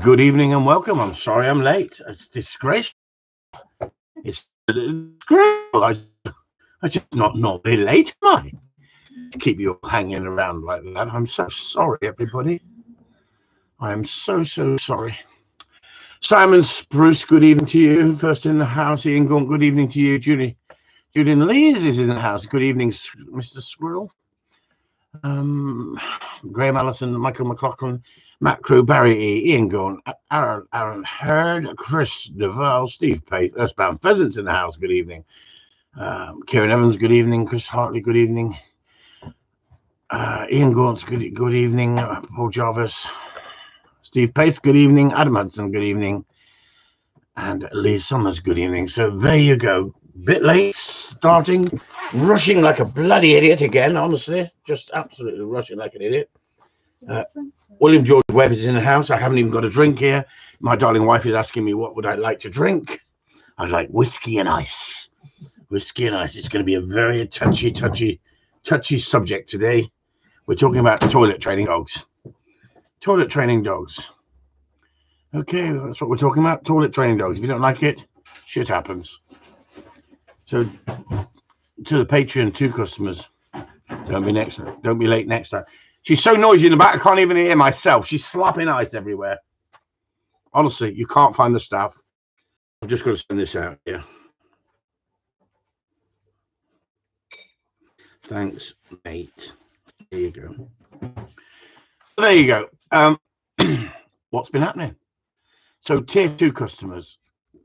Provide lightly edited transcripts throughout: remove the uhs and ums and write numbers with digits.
Good evening and welcome. I'm sorry I'm late. It's disgraceful. It's disgraceful. I just not normally late, am I? To keep you hanging around like that. I'm so sorry, everybody. I am so sorry. Simon Spruce, good evening to you. First in the house, Ian Gaunt, good evening to you. Julian Lees is in the house. Good evening, Mr. Squirrel. Graham Allison, Michael McLaughlin, Matt Crew, Barry E, Ian Gaunt, Aaron Hurd, Chris Duval, Steve Pace, Earthbound Pheasants in the house, good evening. Kieran Evans, good evening. Chris Hartley, good evening. Ian Gaunt's good evening. Paul Jarvis, Steve Pace, good evening. Adam Hudson, good evening. And Lee Summers, good evening. So there you go. Bit late starting, rushing like a bloody idiot again, honestly. Just absolutely rushing like an idiot. William George Webb is in the house. I haven't even got a drink here. My darling wife is asking me what would I like to drink. I'd like whiskey and ice. Whiskey and ice. It's going to be a very touchy subject today. We're talking about toilet training dogs. Toilet training dogs. Okay, that's what we're talking about. Toilet training dogs. If you don't like it, shit happens. So, to the Patreon 2 customers, don't be late next time. She's so noisy in the back, I can't even hear myself. She's slapping ice everywhere. Honestly, you can't find the staff. I'm just going to send this out here. Thanks, mate. There you go. There you go. What's been happening? So, tier 2 customers,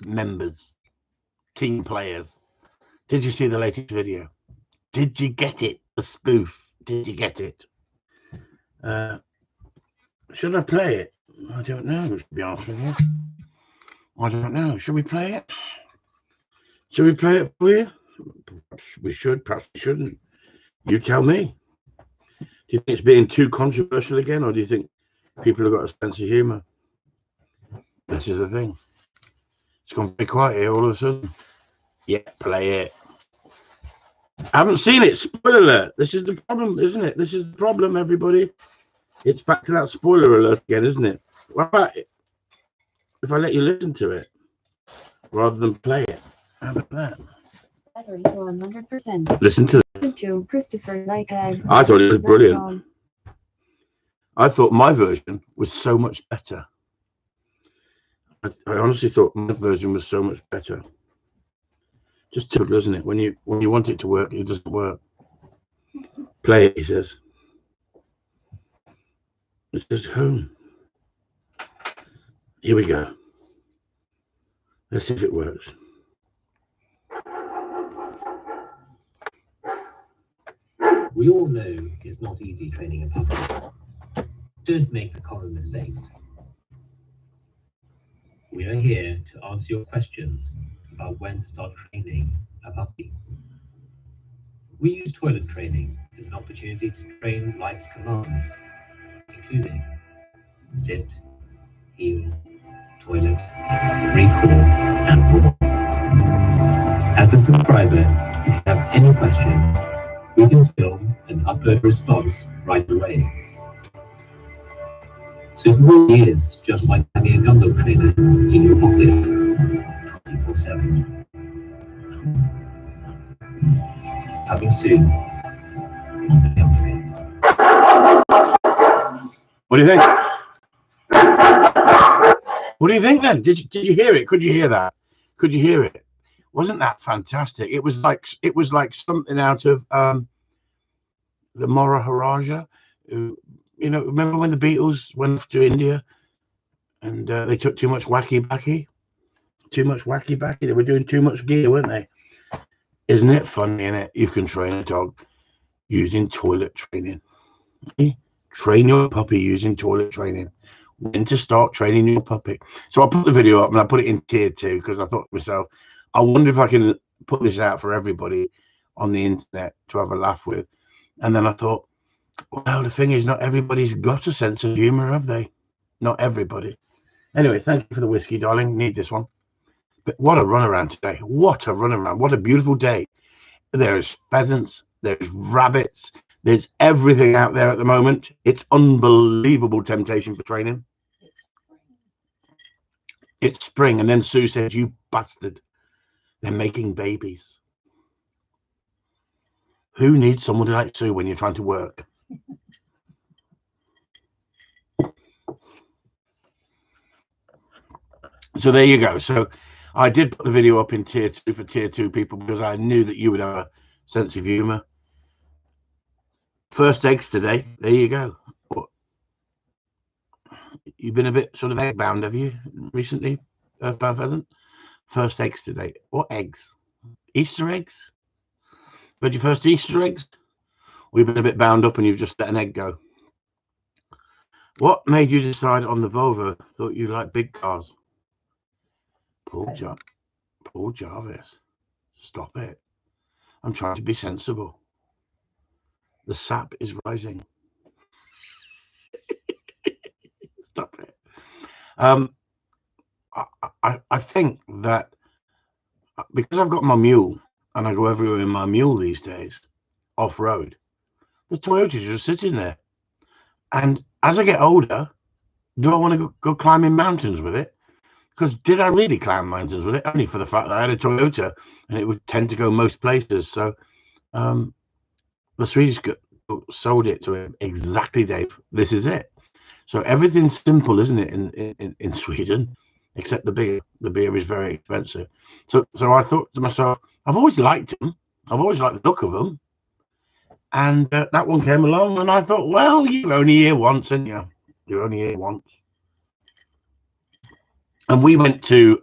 members, team players. Did you see the latest video? Did you get it? The spoof. Did you get it? Should I play it? I don't know, to be honest with you. I don't know. Should we play it? Should we play it for you? Perhaps we should, perhaps we shouldn't. You tell me. Do you think it's being too controversial again, or do you think people have got a sense of humour? This is the thing. It's gone very quiet here all of a sudden. Yeah, play it. I haven't seen it. Spoiler alert. This is the problem, isn't it? This is the problem, everybody. It's back to that spoiler alert again, isn't it? What about it? If I let you listen to it rather than play it? How about that? Battery 100%. Listen to it. To Christopher's iPad. I thought it was brilliant. I thought my version was so much better. I honestly thought my version was so much better. Just typical, isn't it? When you want it to work, it doesn't work. Play it, he says. It says home. Here we go. Let's see if it works. We all know it's not easy training a puppy. Don't make the common mistakes. We are here to answer your questions about when to start training a puppy. We use toilet training as an opportunity to train life's commands, including sit, heel, toilet, recall, and more. As a subscriber, if you have any questions, we can film and upload a response right away. So it really is just like having a Gundog trainer in your pocket 24/7. Coming soon on the Gundog. What do you think? What do you think then? Did you hear it? Could you hear that? Could you hear it? Wasn't that fantastic? It was like something out of the Maharaja. You know, remember when the Beatles went off to India and they took too much wacky backy? Too much wacky backy. They were doing too much gear, weren't they? Isn't it funny, innit? You can train a dog using toilet training. Train your puppy using toilet training. When to start training your puppy. So I put the video up and I put it in tier 2 because I thought to myself, I wonder if I can put this out for everybody on the internet to have a laugh with. And then I thought, well, the thing is, not everybody's got a sense of humor, have they? Not everybody. Anyway, thank you for the whiskey, darling. Need this one. But what a runaround today. What a runaround. What a beautiful day. There's pheasants. There's rabbits. There's everything out there at the moment. It's unbelievable temptation for training. It's spring. And then Sue said, you bastard, they're making babies. Who needs somebody like Sue when you're trying to work? So there you go. So I did put the video up in tier 2 for tier 2 people because I knew that you would have a sense of humor. First eggs today. There you go. You've been a bit sort of egg bound, have you, recently, Earthbound Pheasant? First eggs today. What eggs? Easter eggs? But your first Easter eggs? We've been a bit bound up and you've just let an egg go. What made you decide on the Volvo? Thought you liked big cars. Paul Jarvis. Stop it. I'm trying to be sensible. The sap is rising. Stop it. I think that because I've got my mule and I go everywhere in my mule these days, off-road, the Toyotas are just sitting there. And as I get older, do I want to go climbing mountains with it? Because did I really climb mountains with it? Only for the fact that I had a Toyota and it would tend to go most places. So the Swedish sold it to him. Exactly, Dave. This is it. So everything's simple, isn't it, in Sweden, except the beer. The beer is very expensive. So I thought to myself, I've always liked them. I've always liked the look of them. And that one came along, and I thought, well, you're only here once, and you're only here once. And we went to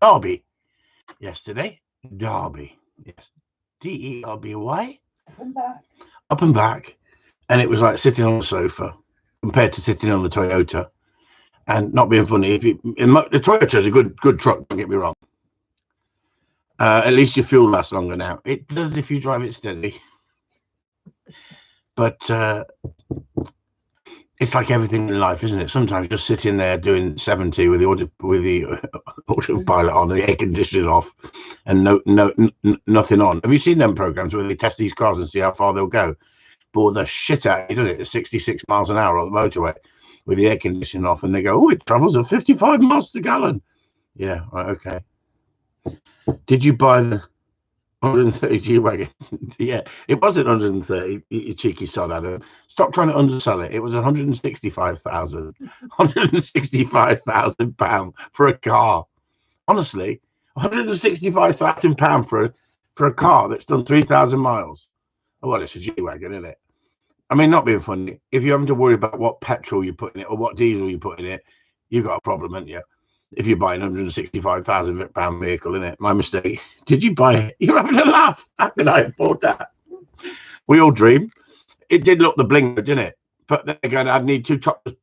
Derby yesterday. Derby, yes, D-E-R-B-Y. Up and back, and it was like sitting on the sofa compared to sitting on the Toyota. And not being funny, the Toyota is a good truck. Don't get me wrong. At least your fuel lasts longer now. It does if you drive it steady. But it's like everything in life, isn't it? Sometimes just sitting there doing 70 with the autopilot on, the air conditioning off, and nothing on. Have you seen them programs where they test these cars and see how far they'll go? Bore the shit out of you, doesn't it? At 66 miles an hour on the motorway with the air conditioning off, and they go, oh, it travels at 55 miles a gallon. Yeah, right, okay. Did you buy the 130 G-Wagon? Yeah, it wasn't 130, you cheeky sod, Adam. Stop trying to undersell it. It was 165,000. 165,000 £165,000 for a car. Honestly, 165,000 £165,000 for a car that's done 3,000 miles. Oh, well, it's a G-Wagon, isn't it? I mean, not being funny, if you're having to worry about what petrol you put in it or what diesel you put in it, you've got a problem, haven't you? If you're buying £165,000 vehicle, in it, my mistake. Did you buy it? You're having a laugh. How can I afford that? We all dream. It did look the blinker, didn't it? But then again, I'd need 2 topless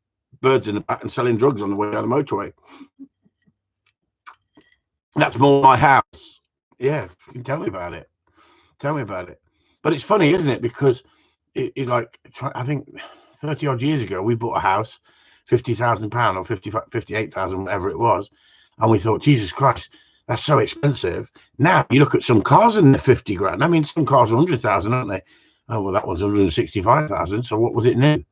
birds in the back and selling drugs on the way down the motorway. That's more my house. Yeah, you can tell me about it. Tell me about it. But it's funny, isn't it? Because it like, I think 30 odd years ago, we bought a house, £50,000 or 58,000, whatever it was, and we thought, Jesus Christ, that's so expensive. Now you look at some cars and they're 50 grand. I mean, some cars are 100,000, aren't they? Oh well, that one's 165,000. So what was it new?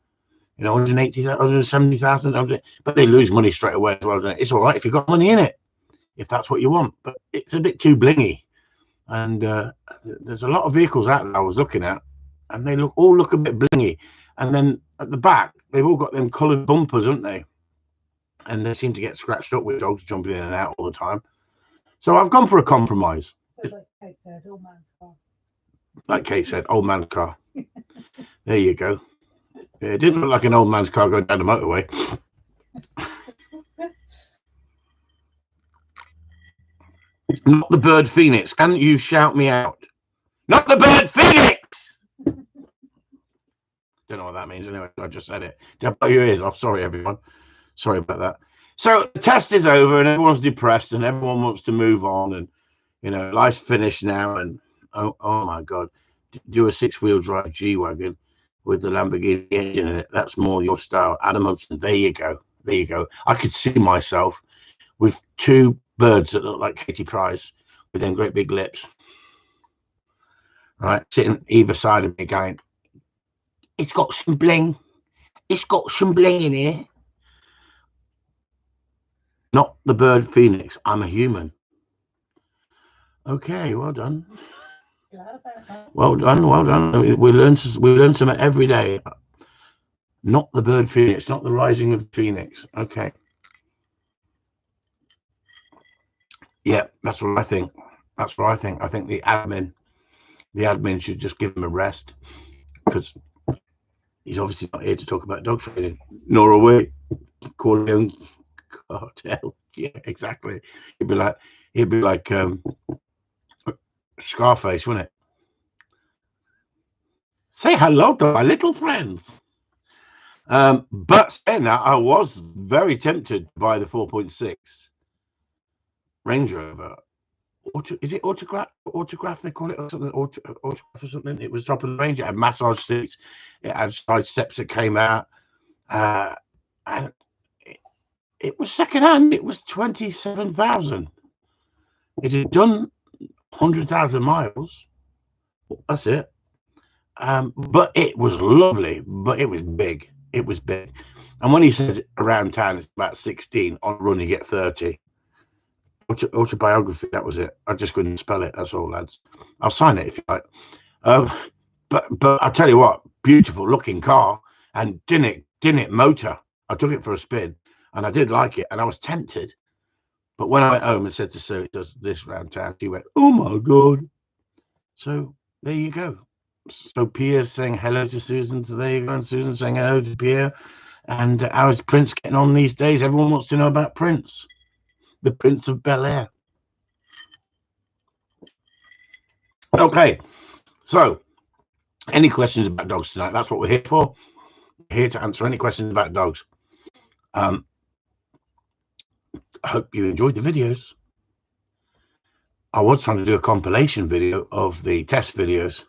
180,000, 170,000. But they lose money straight away as well. Don't it? It's all right if you've got money in it, if that's what you want. But it's a bit too blingy. And there's a lot of vehicles out there I was looking at, and they all look a bit blingy. And then at the back, they've all got them coloured bumpers, haven't they? And they seem to get scratched up with dogs jumping in and out all the time. So I've gone for a compromise. So like Kate said, old man's car. Like Kate said, old man's car. There you go. Yeah, it didn't look like an old man's car going down the motorway. Not the bird phoenix. Can you shout me out? Not the bird phoenix! Don't know what that means. Anyway, I just said it. Did I blow your ears off? Sorry, everyone. Sorry about that. So the test is over and everyone's depressed and everyone wants to move on, and life's finished now. And oh my God, do a 6-wheel drive G-Wagon with the Lamborghini engine in it. That's more your style. Adam Hudson, there you go. There you go. I could see myself with 2 birds that look like Katie Price with them great big lips. Right, sitting either side of me going, It's got some bling. It's got some bling in here. Not the bird phoenix. I'm a human. Okay, well done. Glad about that. Well done, well done. We learn something every day. Not the bird phoenix, not the rising of the phoenix. Okay. Yeah, that's what I think. That's what I think. I think the admin should just give him a rest, because he's obviously not here to talk about dog training, nor are we. Corleone cartel. Yeah, exactly. He'd be like Scarface, wouldn't it? Say hello to my little friends. But saying that, I was very tempted by the 4.6 Range Rover. Is it autograph? They call it, or something? Autograph or something. It was top of the range. It had massage seats. It had side steps that came out, and it was second hand. It was 27,000. It had done 100,000 miles. That's it. But it was lovely. But it was big. It was big. And when he says around town, it's about 16. On run, you get 30. Autobiography, that was it. I just couldn't spell it. That's all, lads. I'll sign it if you like. But I'll tell you what, beautiful looking car, and didn't it motor. I took it for a spin, and I did like it, and I was tempted. But when I went home and said to Sue, it does this round town, she went, "Oh my God." So there you go. So Pierre's saying hello to Susan. So there you go. And Susan saying hello to Pierre. And how's Prince getting on these days? Everyone wants to know about Prince, the Prince of Bel-Air. Okay, so any questions about dogs tonight? That's what we're here for. We're here to answer any questions about dogs. I hope you enjoyed the videos. I was trying to do a compilation video of the test videos.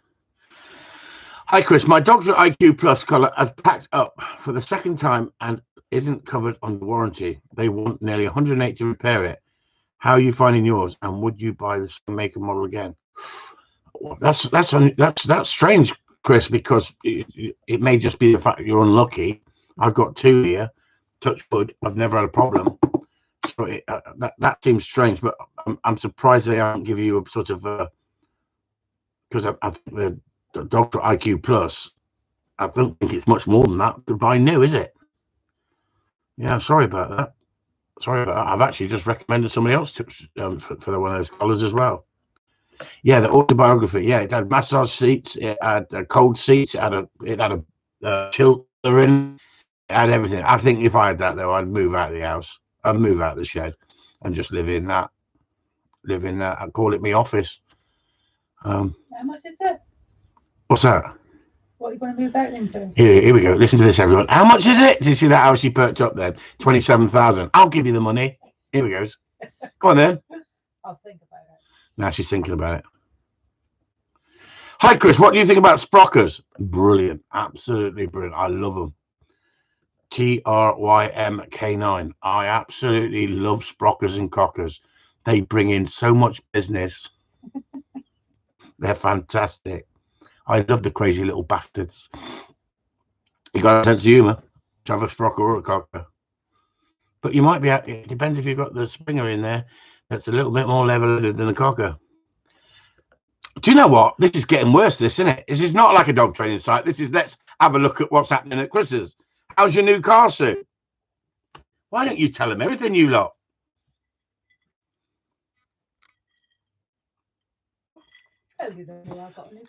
Hi, Chris. My dog's IQ Plus collar has packed up for the second time and isn't covered under warranty. They want nearly 180 to repair it. How are you finding yours? And would you buy the same make and model again? That's strange, Chris, because it may just be the fact that you're unlucky. I've got two here. Touch wood. I've never had a problem. So that seems strange, but I'm surprised they haven't give you a sort of because I think the Dr. IQ Plus, I don't think it's much more than that to buy new, is it? Yeah, sorry about that. Sorry about that. I've actually just recommended somebody else to, for one of those collars as well. Yeah, the autobiography. Yeah, it had massage seats. It had cold seats. It had a chiller in. It had everything. I think if I had that though, I'd move out of the house. I'd move out of the shed and just live in that. I'd call it my office. How much is it? What's that? What are you going to move out into? Here we go. Listen to this, everyone. How much is it? Did you see that house she perked up then? 27,000. I'll give you the money. Here we goes. Go on then. I'll think about it. Now she's thinking about it. Hi, Chris. What do you think about sprockers? Brilliant. Absolutely brilliant. I love them. TRYMK9. I absolutely love sprockers and cockers. They bring in so much business. They're fantastic. I love the crazy little bastards. You got a sense of humour to have a sprocker or a cocker. But you might be, it depends if you've got the Springer in there that's a little bit more level-headed than the cocker. Do you know what? This is getting worse, this, isn't it? This is not like a dog training site. This is, let's have a look at what's happening at Chris's. How's your new car, Sue? Why don't you tell him everything, you lot?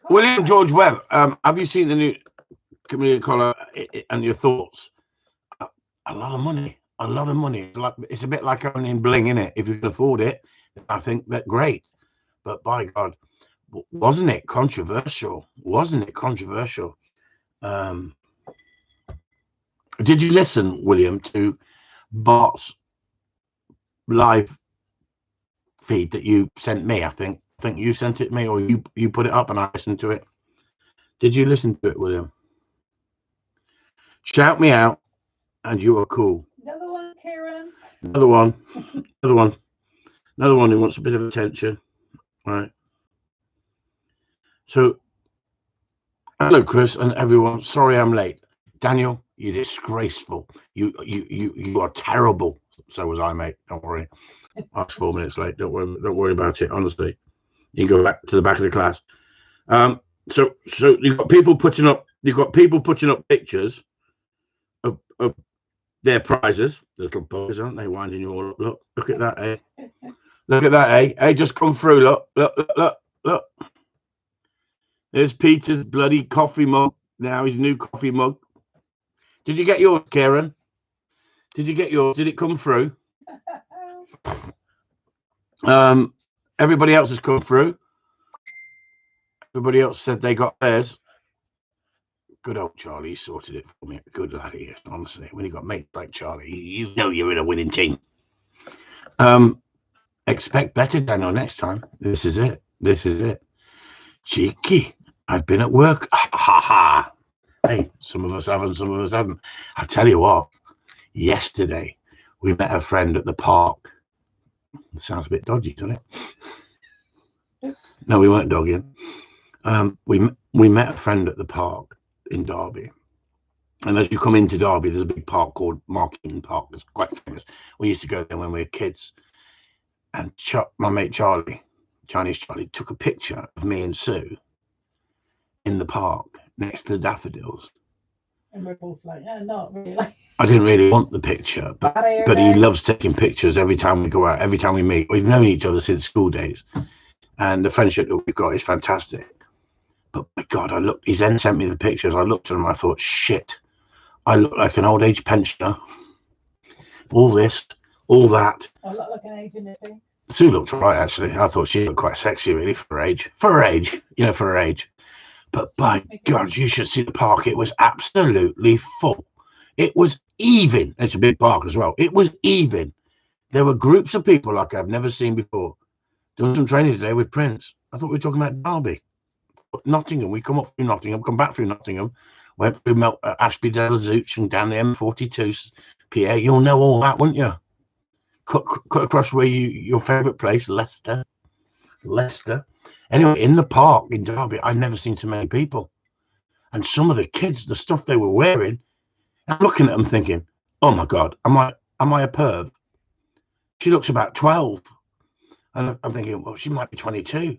William George Webb, have you seen the new community collar and your thoughts? A lot of money. A lot of money. It's a bit like owning bling, innit? If you can afford it, I think that's great. But by God, wasn't it controversial? Wasn't it controversial? Did you listen, William, to Bart's live feed that you sent me? I think you sent it to me, or you put it up and I listened to it. Did you listen to it, William? Shout me out and you are cool. Another one, Kieran. Another one. Another one who wants a bit of attention. All right. So Hello, Chris and everyone. Sorry I'm late. Daniel, you're disgraceful. You are terrible. So was I, mate. Don't worry. I was 4 minutes late. Don't worry about it. Honestly, you can go back to the back of the class. So you've got people putting up pictures of their prizes. The little boys, aren't they, winding you all up? Look at that, eh? Look at that, eh? Hey, just come through. Look. There's Peter's bloody coffee mug. Now his new coffee mug. Did you get yours, Karen? Did you get yours? Did it come through? Everybody else has come through. Everybody else said they got theirs. Good old Charlie sorted it for me. Good lad he is, honestly. When you got mates like Charlie, you know you're in a winning team. Expect better, Daniel, next time. This is it. Cheeky. I've been at work. Ha ha. Hey, some of us haven't, some of us haven't. I'll tell you what. Yesterday, we met a friend at the park. It sounds a bit dodgy, doesn't it? No, we weren't dogging. We met a friend at the park in Derby. And as you come into Derby, there's a big park called Marketing Park. It's quite famous. We used to go there when we were kids. And my mate Chinese Charlie, took a picture of me and Sue in the park next to the daffodils. And we're both like, yeah, not really. I didn't really want the picture, but he loves taking pictures every time we go out, every time we meet. We've known each other since school days, and the friendship that we've got is fantastic. But my God, he then sent me the pictures. I looked at them, I thought, shit, I look like an old age pensioner. All this, all that. I look like an agent, I think. Sue looked right, actually. I thought she looked quite sexy, really, for her age. For her age. But by God, you should see the park. It was absolutely full. It was even. It's a big park as well. It was even. There were groups of people like I've never seen before. Doing some training today with Prince. I thought we were talking about Derby. Nottingham. We come up through Nottingham, come back through Nottingham, went through Ashby de la Zouch and down the M42 PA. You'll know all that, wouldn't you? Cut across where your favourite place, Leicester. Anyway, in the park in Derby, I'd never seen so many people. And some of the kids, the stuff they were wearing, I'm looking at them thinking, oh my God, am I a perv? She looks about 12. And I'm thinking, well, she might be 22.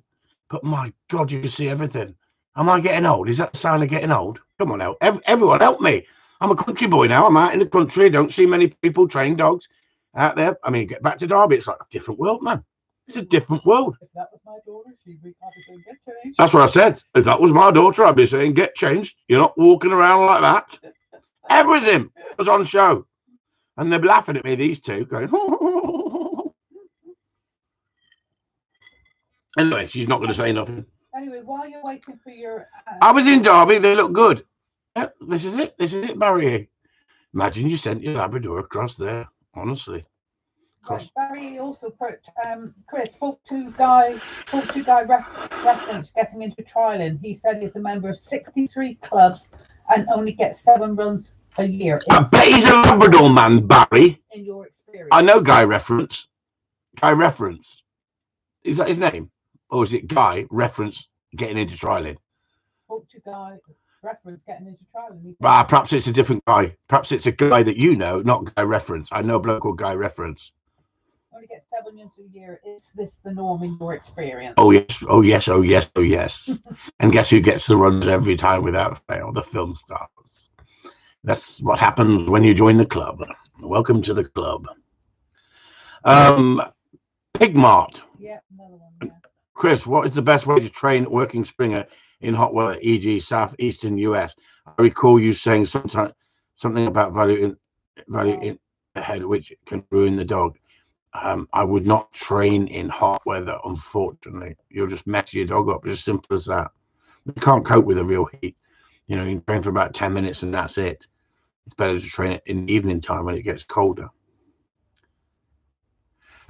But my God, you can see everything. Am I getting old? Is that the sign of getting old? Come on, everyone help me. I'm a country boy now. I'm out in the country. I don't see many people train dogs out there. I mean, get back to Derby. It's like a different world, man. It's a different world. If that was my daughter, she'd be saying, get changed. That's what I said. If that was my daughter, I'd be saying, get changed. You're not walking around like that. Everything was on show. And they're laughing at me, these two, going, Anyway, she's not going to say nothing. Anyway, while you're waiting for your... I was in Derby. They look good. Yeah, this is it, Barry. Imagine you sent your Labrador across there, honestly. Right, Barry also put, Chris, spoke to Guy reference getting into trialing. He said he's a member of 63 clubs and only gets 7 runs a year. I bet he's a Labrador man, Barry. In your experience. I know Guy Reference. Guy Reference. Is that his name? Or is it Guy Reference getting into trialing? Spoke to Guy Reference getting into trialing. Perhaps it's a different guy. Perhaps it's a guy that you know, not Guy Reference. I know a bloke called Guy Reference. Only get 7 runs a year. Is this the norm in your experience? Oh yes. And guess who gets the runs every time without fail? The film stars. That's what happens when you join the club. Welcome to the club. Pigmart. Yeah, another one. Yeah. Chris, what is the best way to train working Springer in hot weather, e.g. southeastern US? I recall you saying something about value in the head, which can ruin the dog. I would not train in hot weather, unfortunately. You'll just mess your dog up. It's as simple as that. You can't cope with the real heat. You know, you can train for about 10 minutes and that's it. It's better to train it in the evening time when it gets colder.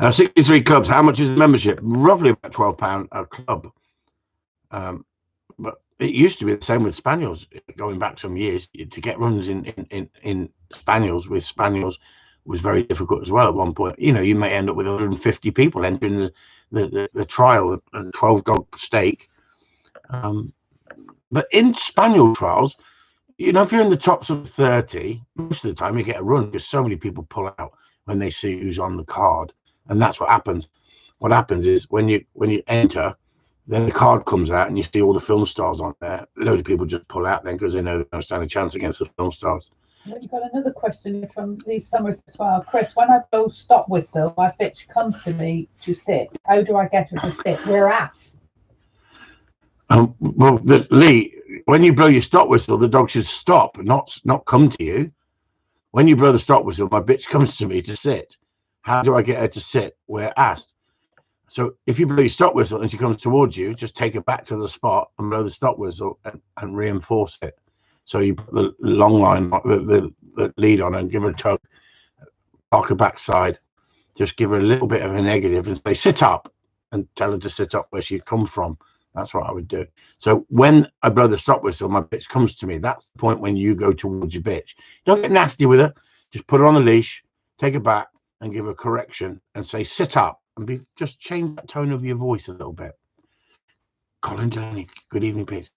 63 clubs. How much is the membership? Roughly about £12 a club. But it used to be the same with Spaniels. Going back some years, to get runs in Spaniels with Spaniels was very difficult as well at one point. You know, you may end up with 150 people entering the trial and 12 dog stake. But in spaniel trials, you know, if you're in the top sort of 30, most of the time you get a run because so many people pull out when they see who's on the card, and that's what happens. What happens is when you enter, then the card comes out and you see all the film stars on there. A load of people just pull out then because they know they don't stand a chance against the film stars. You've got another question here from Lee Summers as well. Chris, when I blow stop whistle, my bitch comes to me to sit. How do I get her to sit? Whereas, Well, Lee, when you blow your stop whistle, the dog should stop, not come to you. When you blow the stop whistle, my bitch comes to me to sit. How do I get her to sit? Where asked. So if you blow your stop whistle and she comes towards you, just take her back to the spot and blow the stop whistle and reinforce it. So you put the long line, the lead on, and give her a tug, park her backside. Just give her a little bit of a negative and say, sit up, and tell her to sit up where she'd come from. That's what I would do. So when I blow the stop whistle, my bitch comes to me. That's the point when you go towards your bitch. Don't get nasty with her. Just put her on the leash, take her back, and give her a correction and say, sit up, and just change the tone of your voice a little bit. Colin Delaney, good evening, Pete.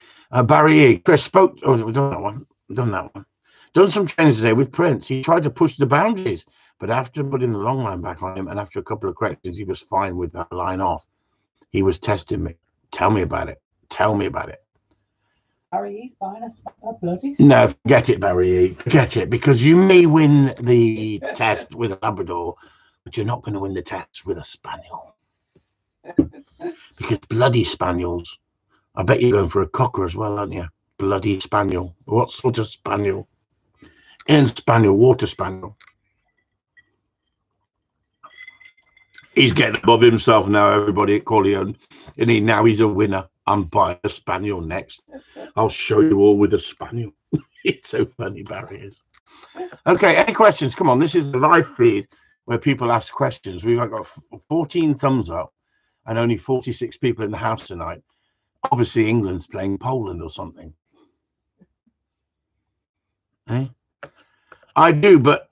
Barry E. Chris spoke. Oh, we've done that one. Done some training today with Prince. He tried to push the boundaries, but after putting the long line back on him and after a couple of corrections, he was fine with that line off. He was testing me. Tell me about it. Barry E, fine. That's bloody. No, forget it, Barry E. Forget it, because you may win the test with a Labrador, but you're not going to win the test with a Spaniel. Because bloody Spaniels, I bet you're going for a cocker as well, aren't you? Bloody Spaniel. What sort of Spaniel? In Spaniel, water Spaniel. He's getting above himself now, everybody at Corleone. And now he's a winner. I'm buying a Spaniel next. I'll show you all with a Spaniel. It's so funny, Barry is. Okay, any questions? Come on, this is a live feed where people ask questions. We've got 14 thumbs up and only 46 people in the house tonight. Obviously, England's playing Poland or something. Eh? I do, but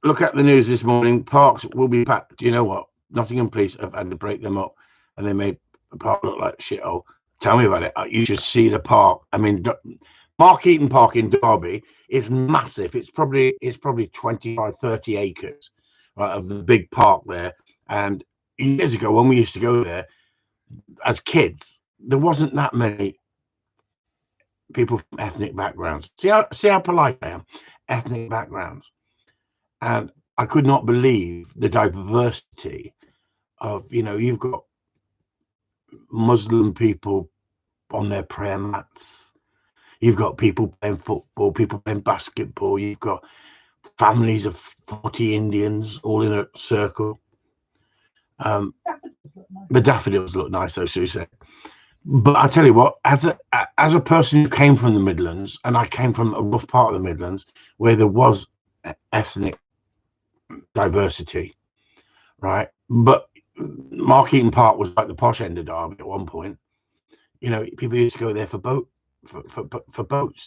look at the news this morning. Parks will be packed. Do you know what? Nottingham Police have had to break them up, and they made the park look like shit. Oh, tell me about it. You should see the park. I mean, Mark Eaton Park in Derby is massive. It's probably 25, 30 acres, right, of the big park there. And years ago, when we used to go there as kids, there wasn't that many people from ethnic backgrounds. See how polite I am. Ethnic backgrounds. And I could not believe the diversity of, you know, you've got Muslim people on their prayer mats. You've got people playing football, people playing basketball. You've got families of 40 Indians all in a circle. The daffodils look nice, though, Sue said. But I tell you what, as a person who came from the Midlands, and I came from a rough part of the Midlands where there was ethnic diversity, right? But Mark Eaton Park was like the posh end of Derby at one point. You know, people used to go there for boats.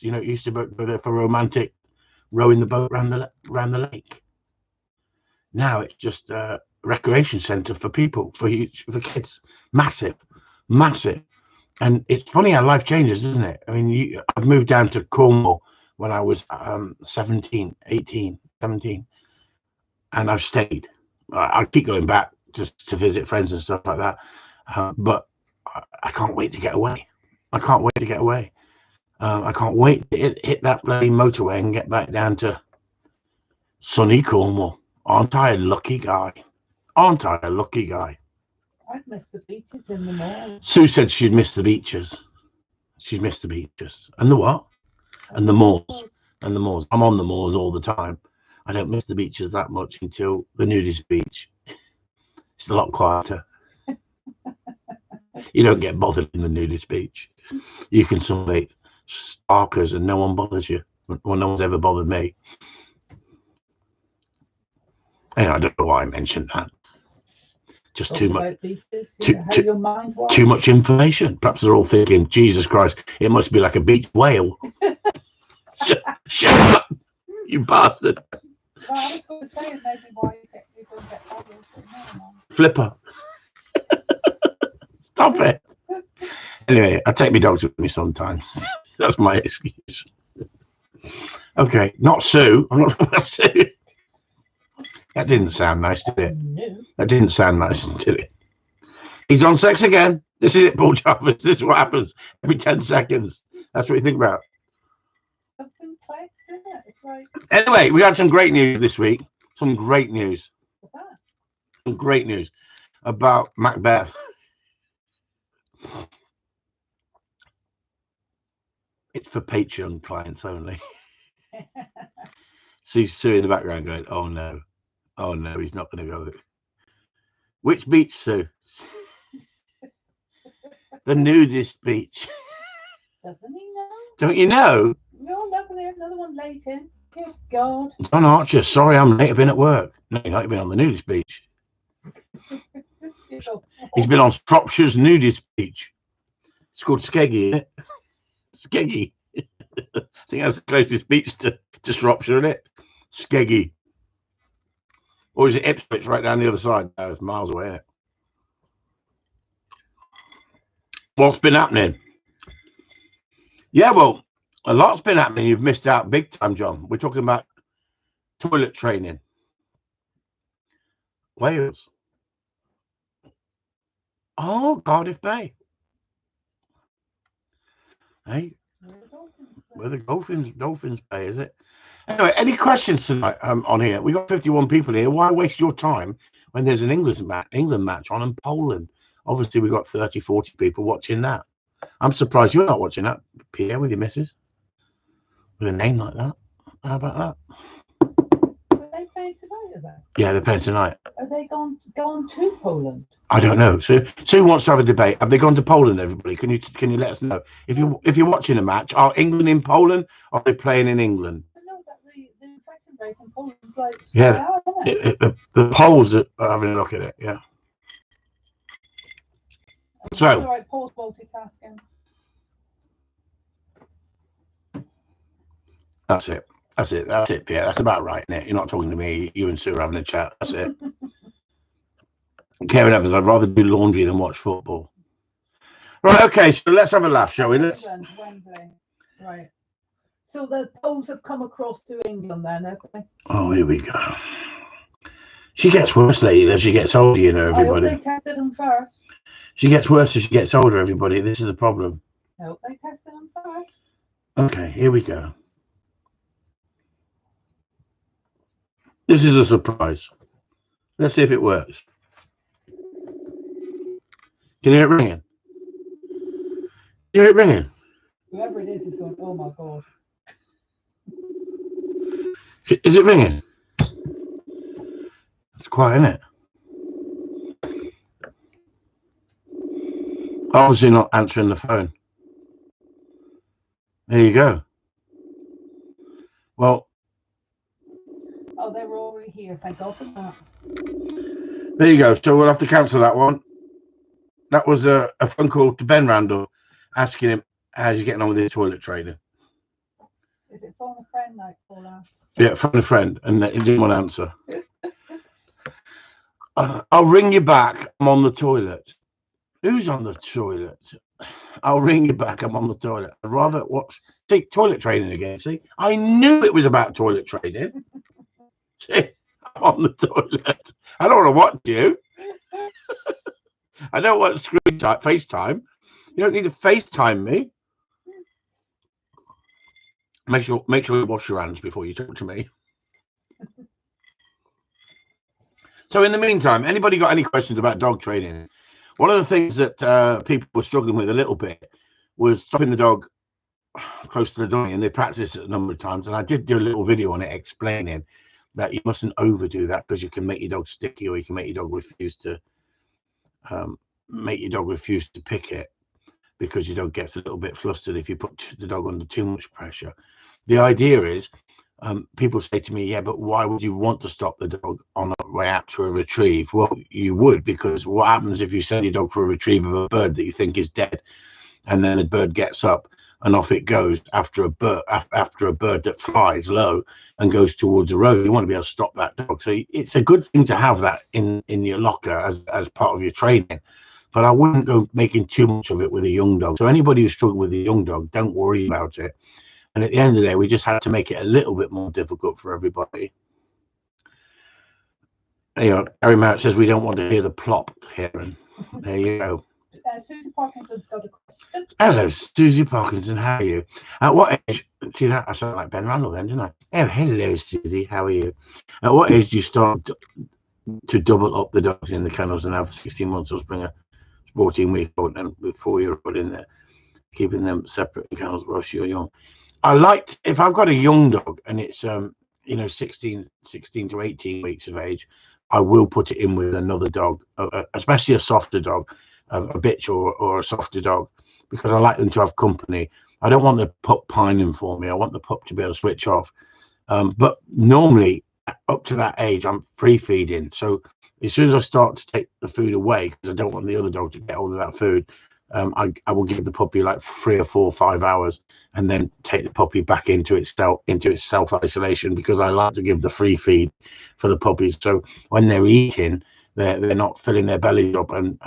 You know, it used to go there for romantic rowing the boat around the lake. Now it's just a recreation centre for people, for kids. Massive. And it's funny how life changes, isn't it? I mean, I've moved down to Cornwall when I was 17, and I've stayed. I keep going back just to visit friends and stuff like that, but I can't wait to get away. I can't wait to hit that bloody motorway and get back down to sunny Cornwall. Aren't I a lucky guy? I'd miss the beaches in the mall. Sue said she'd miss the beaches. And the what? And the moors. I'm on the moors all the time. I don't miss the beaches that much until the nudist beach. It's a lot quieter. You don't get bothered in the nudist beach. You can sunbathe sparkers and no one bothers you. Well, no one's ever bothered me. Anyway, I don't know why I mentioned that. Just too much. Too much information. Perhaps they're all thinking, Jesus Christ, it must be like a beach whale. Shut up, you bastard. Well, I was going to say maybe why you don't get bothered. Flipper. Stop it. Anyway, I take my dogs with me sometimes. That's my excuse. Okay, not Sue. I'm not talking about Sue. That didn't sound nice, did it? No. That didn't sound nice, did it? He's on sex again. This is it, Paul Jarvis. This is what happens every 10 seconds. That's what you think about. Something clicks, isn't it? It's like, Anyway, we had some great news this week. Some great news. what's that? Some great news about Macbeth. It's for Patreon clients only. See Sue in the background going, oh no, he's not going to go there. Which beach, Sue? The nudist beach. Doesn't he know? Don't you know? No, look there, another one late in. Good God. John Archer, sorry I'm late. I've been at work. No, you're not. You've been on the nudist beach. He's been on Shropshire's nudist beach. It's called Skeggy, isn't it? Skeggy. I think that's the closest beach to Shropshire, isn't it? Skeggy. Or is it Ipswich right down the other side? No, it's miles away, isn't it? What's been happening? Yeah, well, a lot's been happening. You've missed out big time, John. We're talking about toilet training. Wales. Oh, Cardiff Bay. Hey, where the Dolphins Bay, is it? Anyway, any questions tonight on here? We got 51 people here. Why waste your time when there's an England match on and Poland? Obviously, we got 30, 40 people watching that. I'm surprised you're not watching that, Pierre, with your missus. With a name like that. How about that? Are they playing tonight, are they? Yeah, they're playing tonight. Are they gone to Poland? I don't know. So Sue wants to have a debate. Have they gone to Poland, everybody? Can you let us know? If you're watching a match, are England in Poland or are they playing in England? I know that the infection rate in Poland is like Yeah. isn't it? The Poles are having a look at it, yeah. So- All right, pause multitasking. That's it, Pierre. That's about right, isn't it? You're not talking to me. You and Sue are having a chat. That's it. Karen Evans, I'd rather do laundry than watch football. Right, okay, so let's have a laugh, shall we? Wembley. Right. So the Poles have come across to England then, have they? Oh, here we go. She gets worse, lady, as she gets older, you know, everybody. I hope they tested them first. She gets worse as she gets older, everybody. This is a problem. I hope they tested them first. Okay, here we go. This is a surprise. Let's see if it works. Can you hear it ringing? You hear it ringing? Whoever it is going, oh my God. Is it ringing? It's quiet, isn't it? Obviously not answering the phone. There you go. Well, Oh, they were already here. Thank God for that. there you go. So we'll have to cancel that one. That was a phone call to Ben Randall asking him, how's he getting on with his toilet training? Is it phone a friend like Paul asked? Yeah, phone a friend, and he didn't want to answer. I'll ring you back. I'm on the toilet. Who's on the toilet? I'll ring you back. I'm on the toilet. I'd rather watch toilet training again. See, I knew it was about toilet training. See, I'm on the toilet. I don't want to watch you. I don't want screen time, FaceTime. You don't need to FaceTime me. Make sure you wash your hands before you talk to me. So in the meantime, anybody got any questions about dog training? One of the things that people were struggling with a little bit was stopping the dog close to the door, and they practiced it a number of times. And I did do a little video on it explaining that you mustn't overdo that because you can make your dog sticky, or you can make your dog refuse to pick it, because your dog gets a little bit flustered if you put the dog under too much pressure. The idea is, people say to me, yeah, but why would you want to stop the dog on the way out to a retrieve? Well, you would, because what happens if you send your dog for a retrieve of a bird that you think is dead, and then the bird gets up and off it goes after a bird that flies low and goes towards the road? You want to be able to stop that dog. So it's a good thing to have that in your locker as part of your training, but I wouldn't go making too much of it with a young dog. So anybody who's struggling with a young dog, don't worry about it. And at the end of the day, we just had to make it a little bit more difficult for everybody. You know, Harry Merritt says we don't want to hear the plop, Karen. There you go. Susie Parkinson's got a question. Hello, Susie Parkinson. How are you? At what age? See that? I sound like Ben Randall then, didn't I? Oh, hello, Susie. How are you? At what age do you start to double up the dogs in the kennels and have 16 months or bring a 14-week-old and with 4-year-old in there, keeping them separate in kennels whilst you're young? I like, if I've got a young dog and it's you know, 16 to 18 weeks of age, I will put it in with another dog, especially a softer dog, a bitch or a softer dog, because I like them to have company. I don't want the pup pining for me. I want the pup to be able to switch off. But normally up to that age, I'm free feeding. So as soon as I start to take the food away, because I don't want the other dog to get hold of that food, I will give the puppy like 3 or 4 or 5 hours and then take the puppy back into its self-isolation, because I like to give the free feed for the puppies. So when they're eating, they're not filling their bellies up and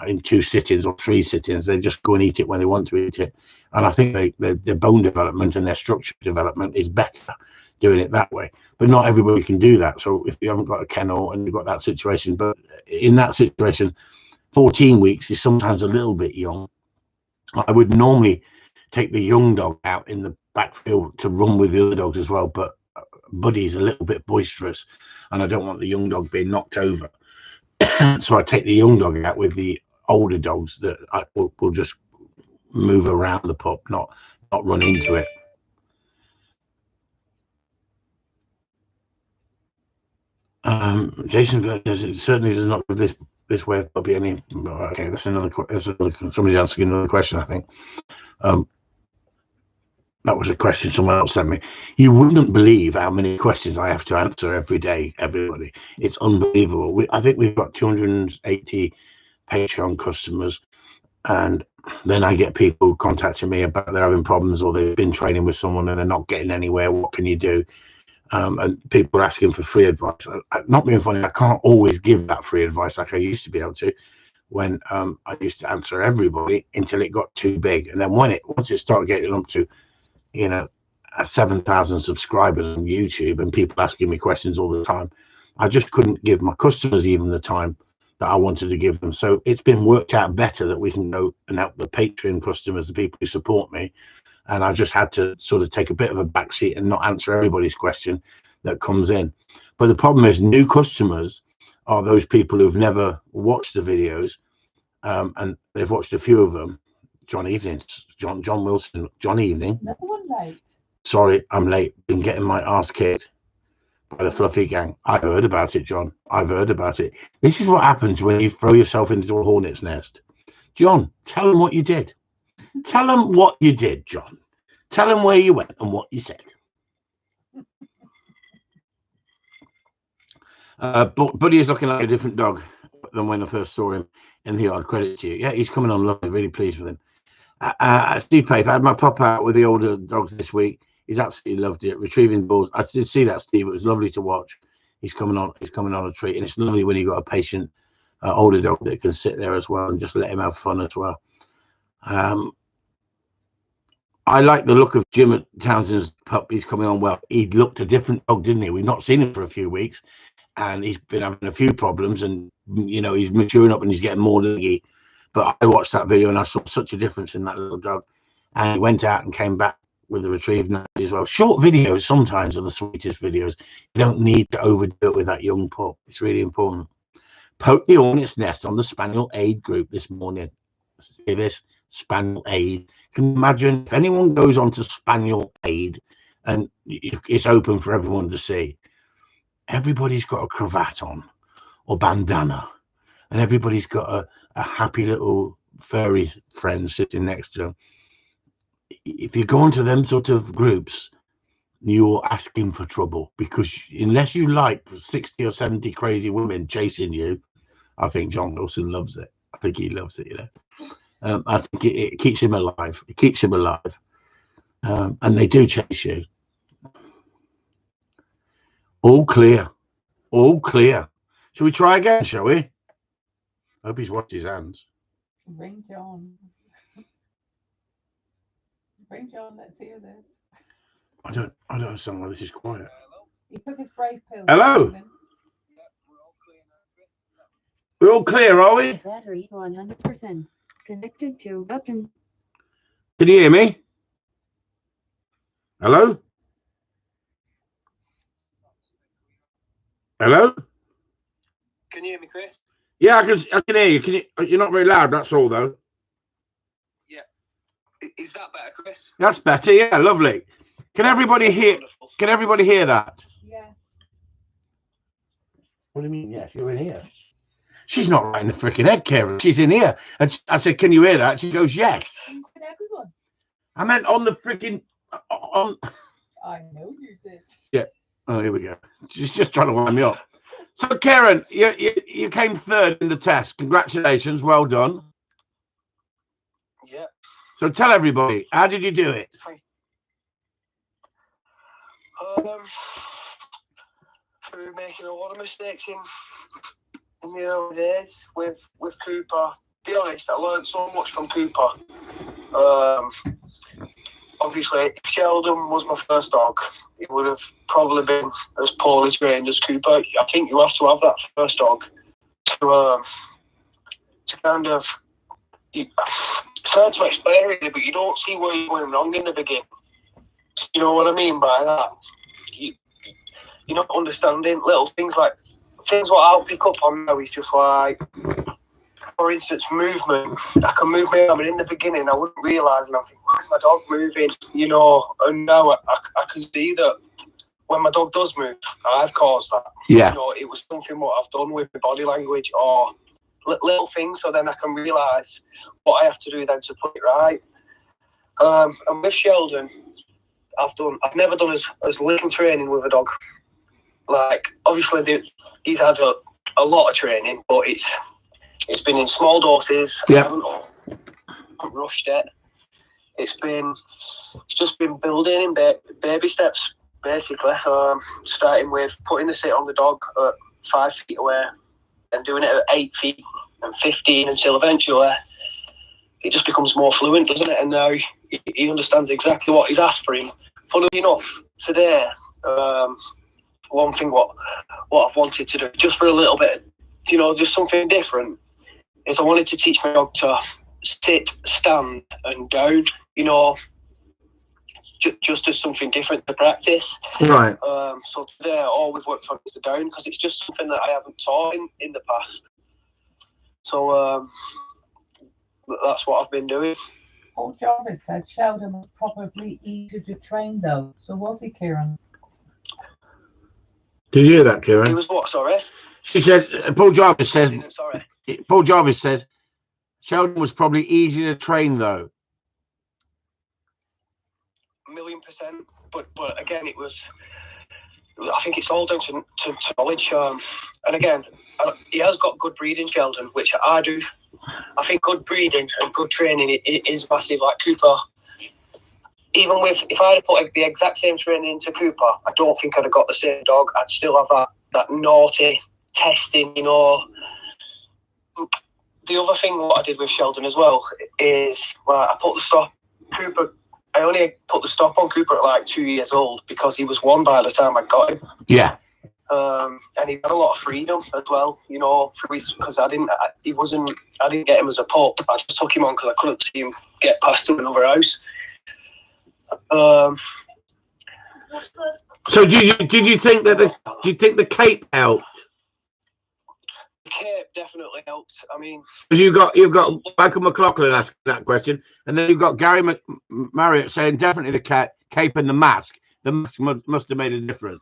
in 2 sittings or 3 sittings. They just go and eat it when they want to eat it. And I think their bone development and their structure development is better doing it that way. But not everybody can do that. So if you haven't got a kennel and you've got that situation, but in that situation, 14 weeks is sometimes a little bit young. I would normally take the young dog out in the backfield to run with the other dogs as well, but Buddy's a little bit boisterous and I don't want the young dog being knocked over. So I take the young dog out with the older dogs that I will just move around the pup, not run into it. Jason says it certainly does not give this way of puppy any. Okay, that's another somebody's asking another question, I think. That was a question someone else sent me. You wouldn't believe how many questions I have to answer every day, everybody. It's unbelievable. I think we've got 280 Patreon customers, and then I get people contacting me about they're having problems or they've been training with someone and they're not getting anywhere. What can you do? And people are asking for free advice. Not being funny, I can't always give that free advice like I used to be able to when I used to answer everybody until it got too big. And then once it started getting up to, you know, 7,000 subscribers on YouTube and people asking me questions all the time, I just couldn't give my customers even the time that I wanted to give them. So it's been worked out better that we can go and help the Patreon customers, the people who support me. And I just had to sort of take a bit of a backseat and not answer everybody's question that comes in. But the problem is new customers are those people who've never watched the videos, and they've watched a few of them. John Evening, John Wilson, John Evening. Another one late. Sorry, I'm late. Been getting my ass kicked by the Fluffy Gang. I heard about it, John. I've heard about it. This is what happens when you throw yourself into a hornet's nest. John, tell them what you did. Tell them what you did, John. Tell them where you went and what you said. Buddy is looking like a different dog than when I first saw him in the yard. Credit to you. Yeah, he's coming on lovely. Really pleased with him. Steve Pace, I had my pop out with the older dogs this week. He's absolutely loved it. Retrieving balls. I did see that, Steve. It was lovely to watch. He's coming on a treat, and it's lovely when you got a patient older dog that can sit there as well and just let him have fun as well. I like the look of Jim Townsend's pup. He's coming on well. He looked a different dog, didn't he? We've not seen him for a few weeks, and he's been having a few problems. And you know, he's maturing up and he's getting more leggy. But I watched that video and I saw such a difference in that little dog. And he went out and came back with the retrieved as well. Short videos sometimes are the sweetest videos. You don't need to overdo it with that young pup. It's really important. Poke the hornet's nest on the Spaniel Aid group this morning. See this? Spaniel Aid. Can you imagine if anyone goes on to Spaniel Aid and it's open for everyone to see? Everybody's got a cravat on or bandana, and everybody's got a happy little furry friend sitting next to them. If you go into them sort of groups, you're asking for trouble, because unless you like 60 or 70 crazy women chasing you, I think John Wilson loves it. I think he loves it, you know. I think it keeps him alive. It keeps him alive. And they do chase you. All clear. All clear. Shall we try again, shall we? I hope he's washed his hands. Ring John. Ring John, let's hear this. I don't understand why this is quiet. He took his brave pill. Hello? We're all clear, are we? Battery 100%. Connected to buttons. Can you hear me? Hello? Hello? Can you hear me, Chris? Yeah, I can hear you. You're not very loud, that's all, though. Yeah. Is that better, Chris? That's better, yeah, lovely. Can everybody hear? Wonderful. Can everybody hear that? Yeah. What do you mean? Yes, you're in here. She's not right in the freaking head, Karen. She's in here. And I said, can you hear that? She goes, yes. You said everyone. I meant on the freaking... on. I know you did. Yeah. Oh, here we go. She's just trying to wind me up. So, Karen, you came third in the test. Congratulations. Well done. Yeah. So tell everybody, how did you do it? Through making a lot of mistakes in the early days with Cooper. To be honest, I learned so much from Cooper. Obviously, if Sheldon was my first dog, he would have probably been as poorly trained as Cooper. I think you have to have that first dog to kind of... It's hard to explain really, but you don't see where you're going wrong in the beginning. You know what I mean by that? You're not understanding little things like... Things what I'll pick up on now is just like... For instance, movement. I can move my arm, and in the beginning, I wouldn't realise, and I think, why is my dog moving? You know, and now I can see that when my dog does move, I've caused that. Yeah. You know, it was something what I've done with my body language or little things, so then I can realise what I have to do then to put it right. And with Sheldon, I've never done as little training with a dog. Like, obviously, he's had a lot of training, but it's been in small doses. Yeah. I haven't rushed it. It's just been building in baby steps, basically. Starting with putting the sit on the dog at 5 feet away and doing it at 8 feet and 15 until eventually it just becomes more fluent, doesn't it? And now he understands exactly what he's asked for him. Funnily enough, today, one thing what I've wanted to do, just for a little bit, you know, just something different, is I wanted to teach my dog to sit, stand, and down, you know, just as something different to practice. Right. So today, all we've worked on is the down, because it's just something that I haven't taught in the past. So that's what I've been doing. Paul Jarvis said Sheldon was probably easier to train, though. So was he, Kieran? Did you hear that, Kieran? He was what, sorry? She said, Paul Jarvis says, Sorry. Paul Jarvis says, Sheldon was probably easier to train, though. 1,000,000%. But again, it was... I think it's all down to knowledge. And again, he has got good breeding, Sheldon, which I do. I think good breeding and good training is massive. Like Cooper, even if I had put the exact same training into Cooper, I don't think I'd have got the same dog. I'd still have that naughty testing, you know. The other thing what I did with Sheldon as well is, well, I put the stop. Cooper, I only put the stop on Cooper at like 2 years old because he was 1 by the time I got him. Yeah. And he had a lot of freedom as well, you know, because I didn't get him as a pup. I just took him on because I couldn't see him get past to another house. So did you think that the cape helped? The cape definitely helped. I mean, Because you've got Michael McLaughlin asking that question, and then you've got Gary Marriott saying definitely the cape and the mask. The mask must have made a difference.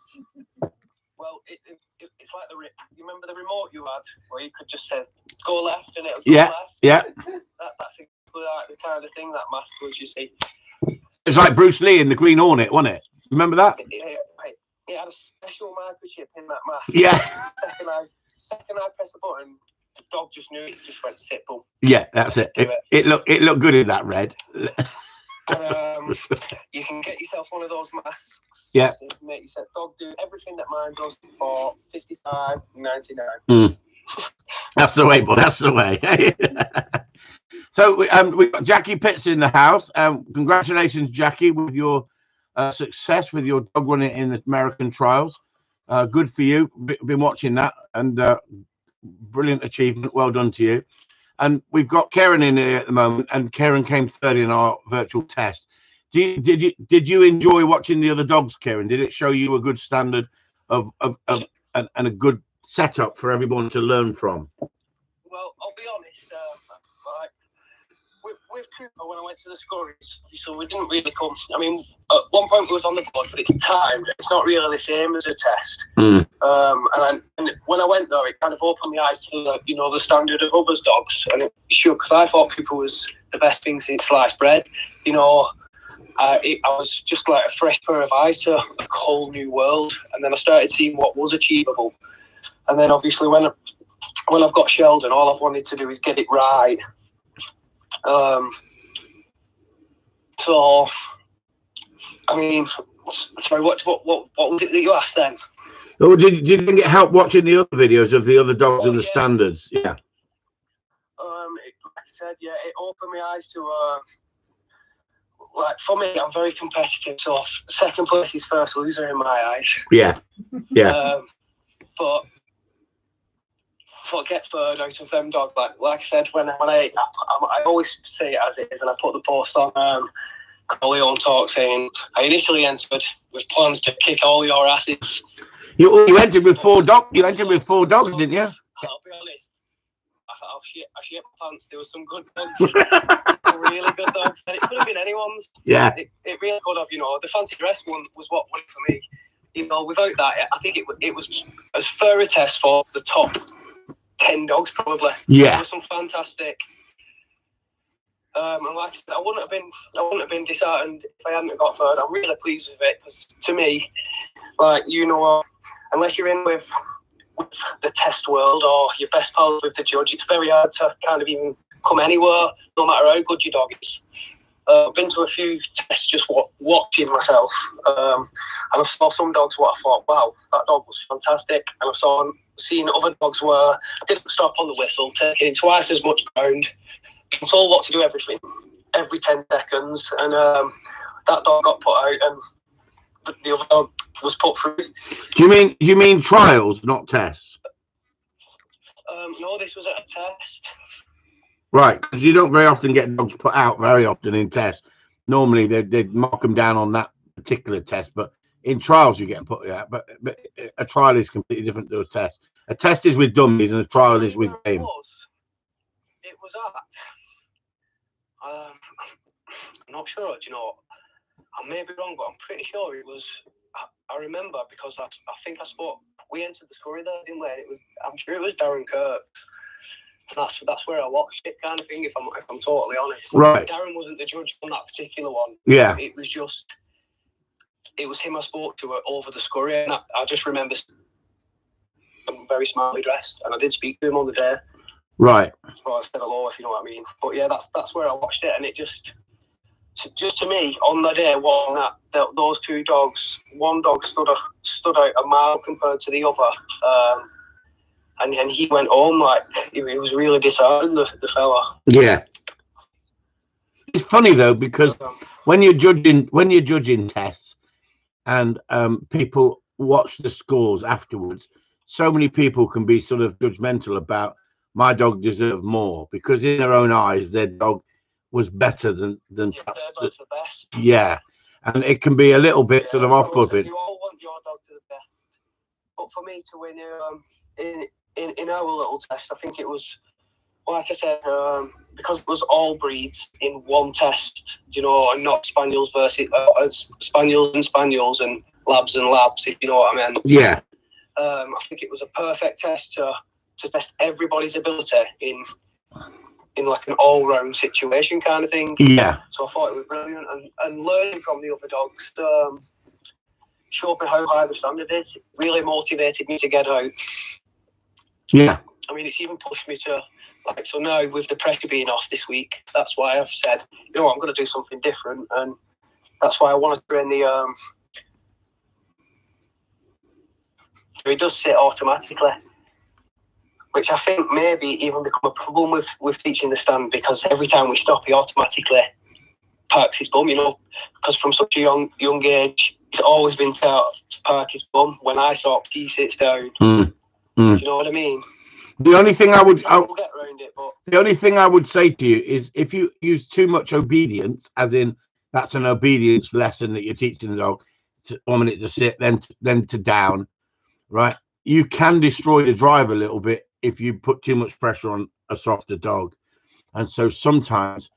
well, it's like you remember the remote you had where you could just say go left and it'll go Yeah, left. yeah. That's exactly like the kind of thing that mask was. You see, It's like Bruce Lee in the Green Hornet, wasn't it? Remember that? it had a special microchip in that mask. Yeah. Second I pressed the button, the dog just knew it. Just went sit, boom. Yeah, that's it. It looked good in that red. You can get yourself one of those masks. Yeah. So make yourself dog do everything that mine does for $55.99. That's the way, boy. That's the way. So we've got Jackie Pitts in the house. Congratulations, Jackie, with your success with your dog running in the American trials. Good for you. Been watching that, and brilliant achievement. Well done to you. And we've got Karen in here at the moment, and Karen came third in our virtual test. Did you enjoy watching the other dogs, Karen? Did it show you a good standard of and a good setup for everyone to learn from? Well, I'll be honest. Like with Cooper, when I went to the scurries, so we didn't really come. I mean, at one point we was on the board, but it's timed. It's not really the same as a test. And when I went there, it kind of opened my eyes to the standard of others' dogs, and it shook, because I thought Cooper was the best thing since sliced bread. I was just like a fresh pair of eyes to a whole new world, and then I started seeing what was achievable. And then obviously when I've got Sheldon, all I've wanted to do is get it right. So I mean, sorry, what was it that you asked then? Oh, did you think it helped watching the other videos of the other dogs and the standards? Yeah. Like I said, yeah, it opened my eyes to like, for me, I'm very competitive, so second place is first loser in my eyes. Yeah. Yeah. But get third out of them dogs, like I said, when I always say it as it is, and I put the post on Corleone Talk saying I initially entered with plans to kick all your asses. You entered with 4 dogs. You entered with 4 dogs, didn't you? I'll be honest. I shit my pants. There were some good dogs, some really good dogs, and it could have been anyone's. Yeah. It really could have. The fancy dress one was what won for me. Without that, I think it was as fair a test for the top 10 dogs probably. Yeah. There were some fantastic. And like I said, I wouldn't have been disheartened if I hadn't got third. I'm really pleased with it, because to me, unless you're in with the test world or your best pals with the judge, it's very hard to kind of even come anywhere, no matter how good your dog is. I've been to a few tests just watching myself, and I saw some dogs what I thought, wow, that dog was fantastic. And I've seen other dogs where I didn't stop on the whistle, taking twice as much ground, being told what to do every 10 seconds, and that dog got put out, and the other dog was put through. You mean trials, not tests? No, this was at a test. Right, because you don't very often get dogs put out very often in tests. Normally they'd mark them down on that particular test, but in trials you get put out. But a trial is completely different to a test. A test is with dummies and a trial is with game. It was at. I'm not sure. I may be wrong, but I'm pretty sure it was. I remember, because I think we entered the scurry there, didn't we? And I'm sure it was Darren Kirk's. That's where I watched it, kind of thing. If I'm totally honest, right? Darren wasn't the judge on that particular one. Yeah, it was him I spoke to over the scurry, and I just remember very smartly dressed, and I did speak to him on the day. Right. So I said hello, if you know what I mean. But yeah, that's where I watched it, and it just to me on the day, those 2 dogs, one dog stood out a mile compared to the other. And he went home like he was really disheartened, the fella. Yeah. It's funny though, because when you're judging tests and people watch the scores afterwards, so many people can be sort of judgmental about my dog deserved more, because in their own eyes their dog was better than their dog's the best. Yeah. And it can be a little bit sort of off-putting. You all want your dog to the best. But for me to win in our little test, I think it was, like I said, because it was all breeds in one test, and not spaniels versus spaniels and labs, if you know what I mean. Yeah. I think it was a perfect test to test everybody's ability in like an all-round situation kind of thing. Yeah. So I thought it was brilliant, and learning from the other dogs showed me how high the standard is. It really motivated me to get out. Yeah. I mean, it's even pushed me to, so now with the pressure being off this week, that's why I've said, I'm going to do something different, and that's why I want to train the. It does sit automatically. which I think maybe even become a problem with teaching the stand, because every time we stop, he automatically parks his bum, you know, because from such a young age, it's always been taught to park his bum. When I stop, he sits down. Do you know what I mean? The only thing we'll get around it, but the only thing I would say to you is, if you use too much obedience, as in that's an obedience lesson that you're teaching the dog, to 1 minute to sit, then to down, right? You can destroy the drive a little bit if you put too much pressure on a softer dog. And so sometimes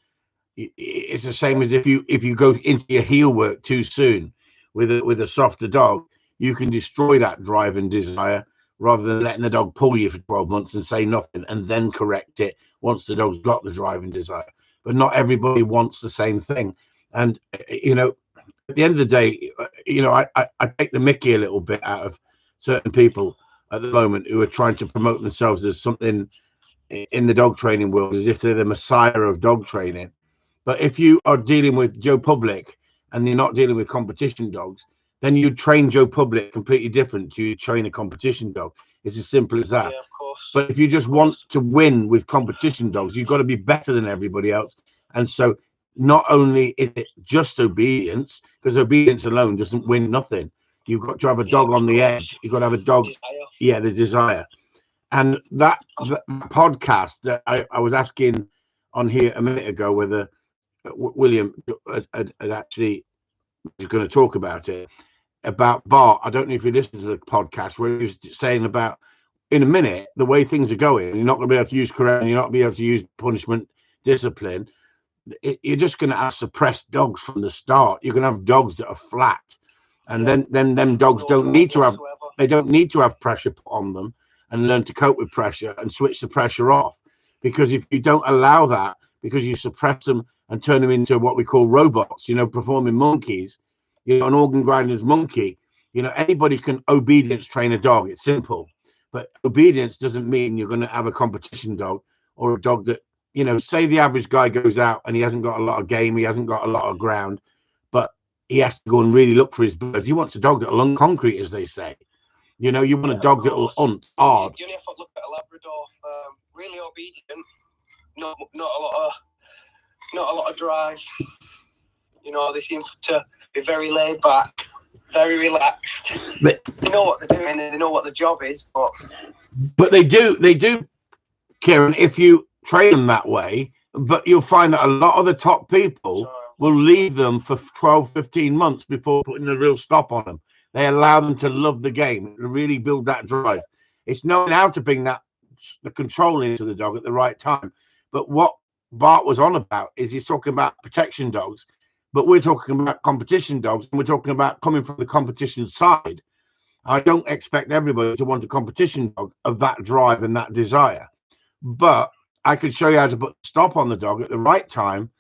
it's the same as if you go into your heel work too soon with a softer dog, you can destroy that drive and desire, rather than letting the dog pull you for 12 months and say nothing and then correct it once the dog's got the drive and desire. But not everybody wants the same thing. And, you know, at the end of the day, you know, I take the mickey a little bit out of certain people at the moment who are trying to promote themselves as something in the dog training world, as if they're the messiah of dog training. But if you are dealing with Joe Public and you're not dealing with competition dogs, then you train Joe Public completely different to you train a competition dog. It's as simple as that. yeah, of course. But if you just want to win with competition dogs, you've got to be better than everybody else. And so not only is it just obedience, because obedience alone doesn't win nothing. You've got to have a dog on the edge. You've got to have a dog. Yeah, the desire. And that podcast that I was asking on here a minute ago, whether William had actually was going to talk about it, about Bart. I don't know if you listened to the podcast where he was saying about, in a minute, the way things are going, you're not going to be able to use correct, and you're not going to be able to use punishment, discipline. You're just going to have suppressed dogs from the start. You're going to have dogs that are flat, and then them dogs don't need to have, they don't need to have pressure put on them and learn to cope with pressure and switch the pressure off. Because if you don't allow that, because you suppress them and turn them into what we call robots, you know, performing monkeys, you know, an organ grinder's monkey, you know, anybody can obedience train a dog. It's simple. But obedience doesn't mean you're going to have a competition dog or a dog that, you know, say the average guy goes out and he hasn't got a lot of game, he hasn't got a lot of ground, but he has to go and really look for his birds. He wants a dog that'll hunt concrete, as they say. You know, you want a dog that'll hunt hard. You only have to look at a Labrador, really obedient, not a lot of drive. You know, they seem to be very laid back, very relaxed. But they know what they're doing and they know what the job is, but they do, Kieran, if you train them that way. But you'll find that a lot of the top people will leave them for 12, 15 months before putting a real stop on them. They allow them to love the game, to really build that drive. It's knowing how to bring the control into the dog at the right time. But what Bart was on about is he's talking about protection dogs, but we're talking about competition dogs, and we're talking about coming from the competition side. I don't expect everybody to want a competition dog of that drive and that desire, but I could show you how to put a stop on the dog at the right time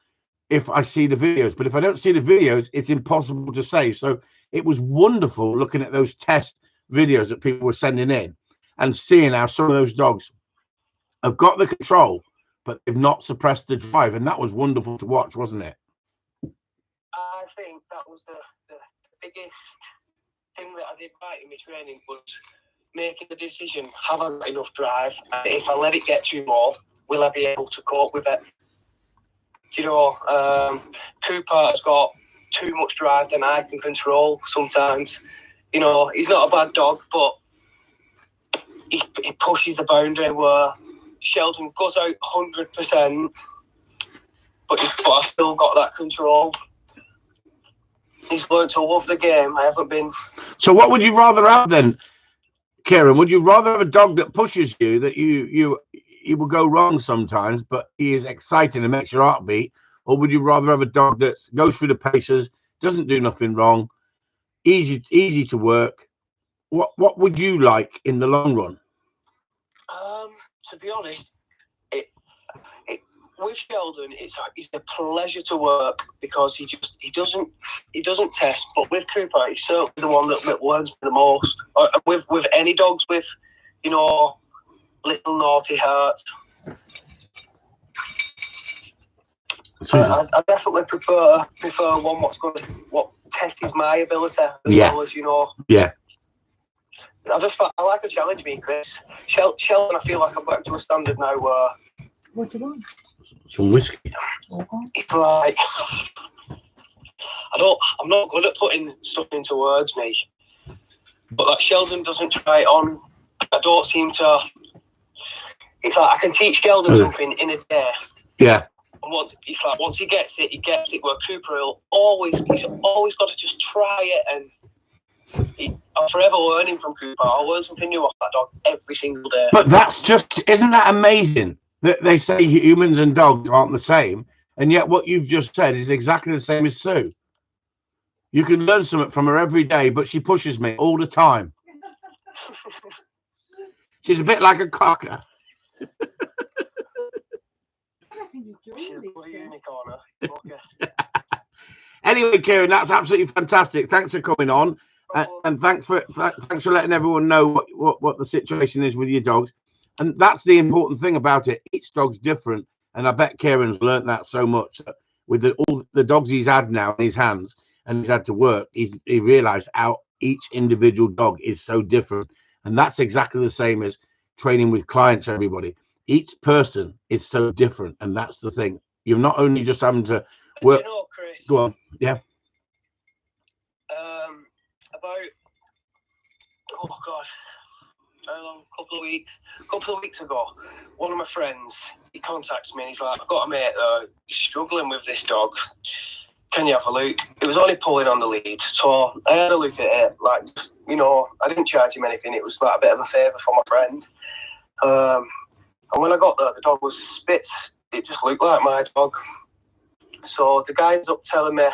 if I see the videos. But if I don't see the videos, it's impossible to say. So it was wonderful looking at those test videos that people were sending in and seeing how some of those dogs have got the control, but they've not suppressed the drive. And that was wonderful to watch, wasn't it? I think that was the biggest thing that I did right in my training, was making the decision, have I got enough drive? And if I let it get too more, will I be able to cope with it? You know, Cooper has got too much drive than I can control sometimes. You know, he's not a bad dog, but he pushes the boundary where Sheldon goes out 100%, but I've still got that control. He's learned to love the game. I haven't been. So what would you rather have then, Kieran? Would you rather have a dog that pushes you, that you will go wrong sometimes, but he is exciting and makes your heart beat? Or would you rather have a dog that goes through the paces, doesn't do nothing wrong, easy to work? What would you like in the long run? To be honest, with Sheldon, it's a pleasure to work, because he doesn't test. But with Cooper, he's certainly the one that learns the most. With any dogs with, you know, little naughty hearts. I definitely prefer one what tests my ability as well as, you know. Yeah. I like a challenge, me, Chris. Sheldon, I feel like I've got to a standard now where What do you want? Some whiskey. it's like I'm not good at putting stuff into words, me. But like Sheldon doesn't try it on. I don't seem to. It's like I can teach Sheldon something in a day. Yeah. And it's like once he gets it, he gets it. Where Cooper he's always got to just try it, and I'm forever learning from Cooper. I'll learn something new off that dog every single day. But isn't that amazing that they say humans and dogs aren't the same, and yet what you've just said is exactly the same as Sue. You can learn something from her every day, but she pushes me all the time. She's a bit like a cocker. Anyway, Kieran, that's absolutely fantastic. Thanks for coming on, and thanks for letting everyone know what the situation is with your dogs. And that's the important thing about it. Each dog's different, and I bet Kieran's learnt that so much with all the dogs he's had now in his hands, and he's had to work. He realised how each individual dog is so different, and that's exactly the same as training with clients. Everybody, each person is so different, and that's the thing. You're not only just having to work. You know, Chris, go on, yeah. A couple of weeks ago, one of my friends, he contacts me and he's like, I've got a mate struggling with this dog. Can you have a look? It was only pulling on the lead, so I had a look at it. Like, just, I didn't charge him anything. It was like a bit of a favour for my friend. And when I got there, the dog was Spitz. It just looked like my dog. So the guy ends up telling me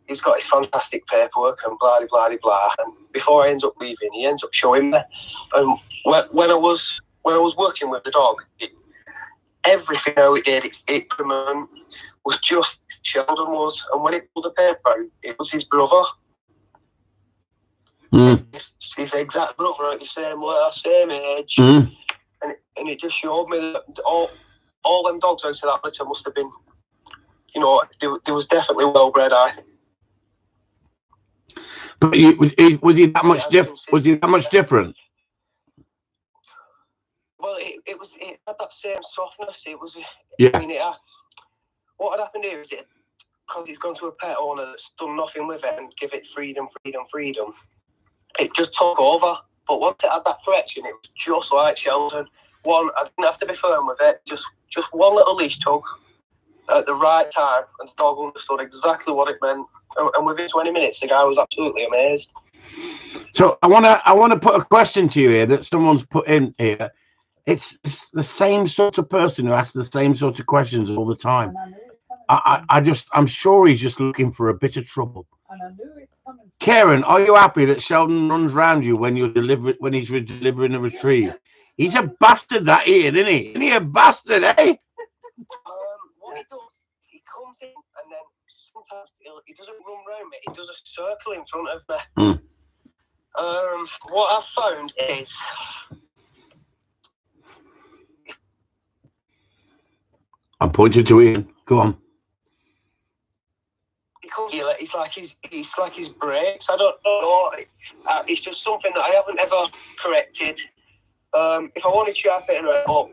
he's got his fantastic paperwork and blah, blah, blah, blah. And before I end up leaving, he ends up showing me. And when I was working with the dog, everything how it did, it was just Sheldon was. And when he pulled the paper out, it was his brother. His exact brother at the same age. And it just showed me that all them dogs out of that litter must have been, there was definitely well bred, I think. But was he that much different? Was he that much different? Well, it had that same softness. It was. Yeah. I mean, what had happened here is because he's gone to a pet owner that's done nothing with it and give it freedom. It just took over. But once it had that correction, it was just like Sheldon. I didn't have to be firm with it. Just one little leash tug at the right time, and the dog understood exactly what it meant. And within 20 minutes, the guy was absolutely amazed. So I want to put a question to you here that someone's put in here. It's the same sort of person who asks the same sort of questions all the time. I'm sure he's just looking for a bit of trouble. Karen, are you happy that Sheldon runs round you when he's delivering a retrieve? He's a bastard, that Ian, isn't he? Isn't he a bastard, eh? What he does is he comes in and then sometimes he doesn't run round me. He does a circle in front of me. What I've found is I'm pointing to Ian. Go on. It's like his brakes. I don't know. It's just something that I haven't ever corrected. If I wanted to sharp it up,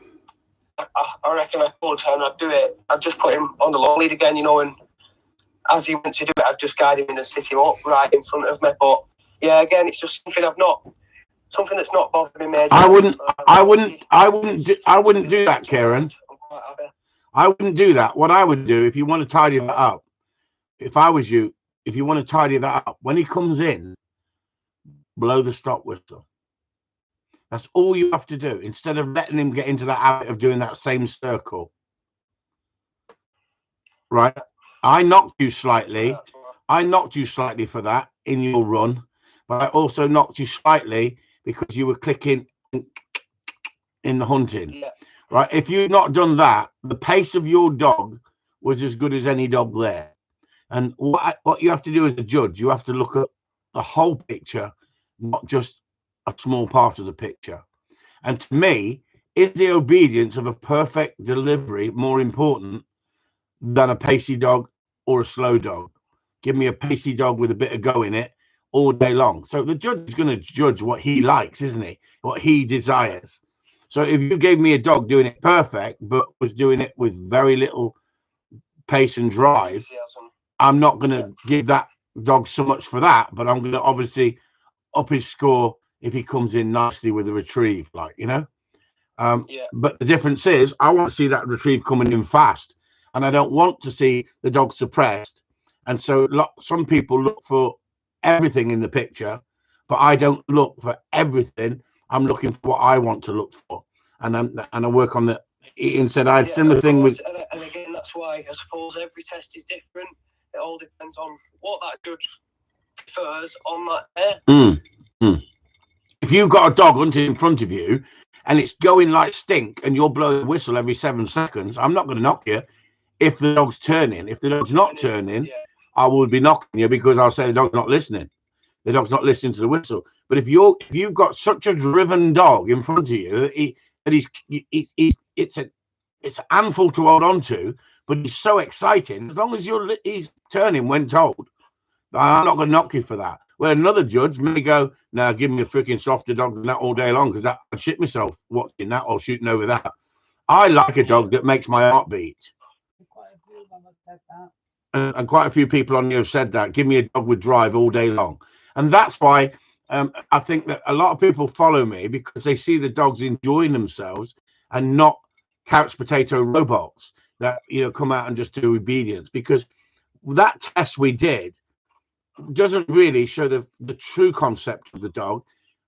I reckon I could, and I'd do it. I'd just put him on the long lead again, and as he went to do it, I'd just guide him in and sit him up right in front of me. But yeah, again, it's just something that's not bothered me majorly. I wouldn't do that, Karen. I'm quite happy. I wouldn't do that. What I would do, if you want to tidy that up, if I was you, if you want to tidy that up, when he comes in, blow the stop whistle. That's all you have to do, instead of letting him get into that habit of doing that same circle. Right? I knocked you slightly for that in your run, but I also knocked you slightly because you were clicking in the hunting. Yeah. Right? If you'd not done that, the pace of your dog was as good as any dog there. And what you have to do as a judge, you have to look at the whole picture, not just a small part of the picture. And to me, is the obedience of a perfect delivery more important than a pacey dog or a slow dog? Give me a pacey dog with a bit of go in it, all day long. So the judge is going to judge what he likes, isn't he? What he desires. So if you gave me a dog doing it perfect, but was doing it with very little pace and drive, I'm not going to give that dog so much for that, but I'm going to obviously up his score if he comes in nicely with a retrieve, like, you know. But the difference is I want to see that retrieve coming in fast, and I don't want to see the dog suppressed. And so some people look for everything in the picture, but I don't look for everything. I'm looking for what I want to look for, and I work on the. Ian said I had similar thing with. And again, that's why I suppose every test is different. It all depends on what that judge prefers on that day. If you've got a dog hunting in front of you and it's going like stink and you're blowing a whistle every 7 seconds, I'm not going to knock you if the dog's turning. If the dog's not turning, I will be knocking you because I'll say the dog's not listening. The dog's not listening to the whistle. But if you've got such a driven dog in front of you that it's an handful to hold on to, but he's so exciting. As long as he's turning when told, I'm not going to knock you for that. Well, another judge may go, "Now give me a freaking softer dog than that all day long, because I'd shit myself watching that or shooting over that." I like a dog that makes my heart beat. Quite a few of them have said that. And quite a few people on here have said that. Give me a dog with drive all day long. And that's why I think that a lot of people follow me, because they see the dogs enjoying themselves and not couch potato robots that, you know, come out and just do obedience. Because that test we did doesn't really show the true concept of the dog.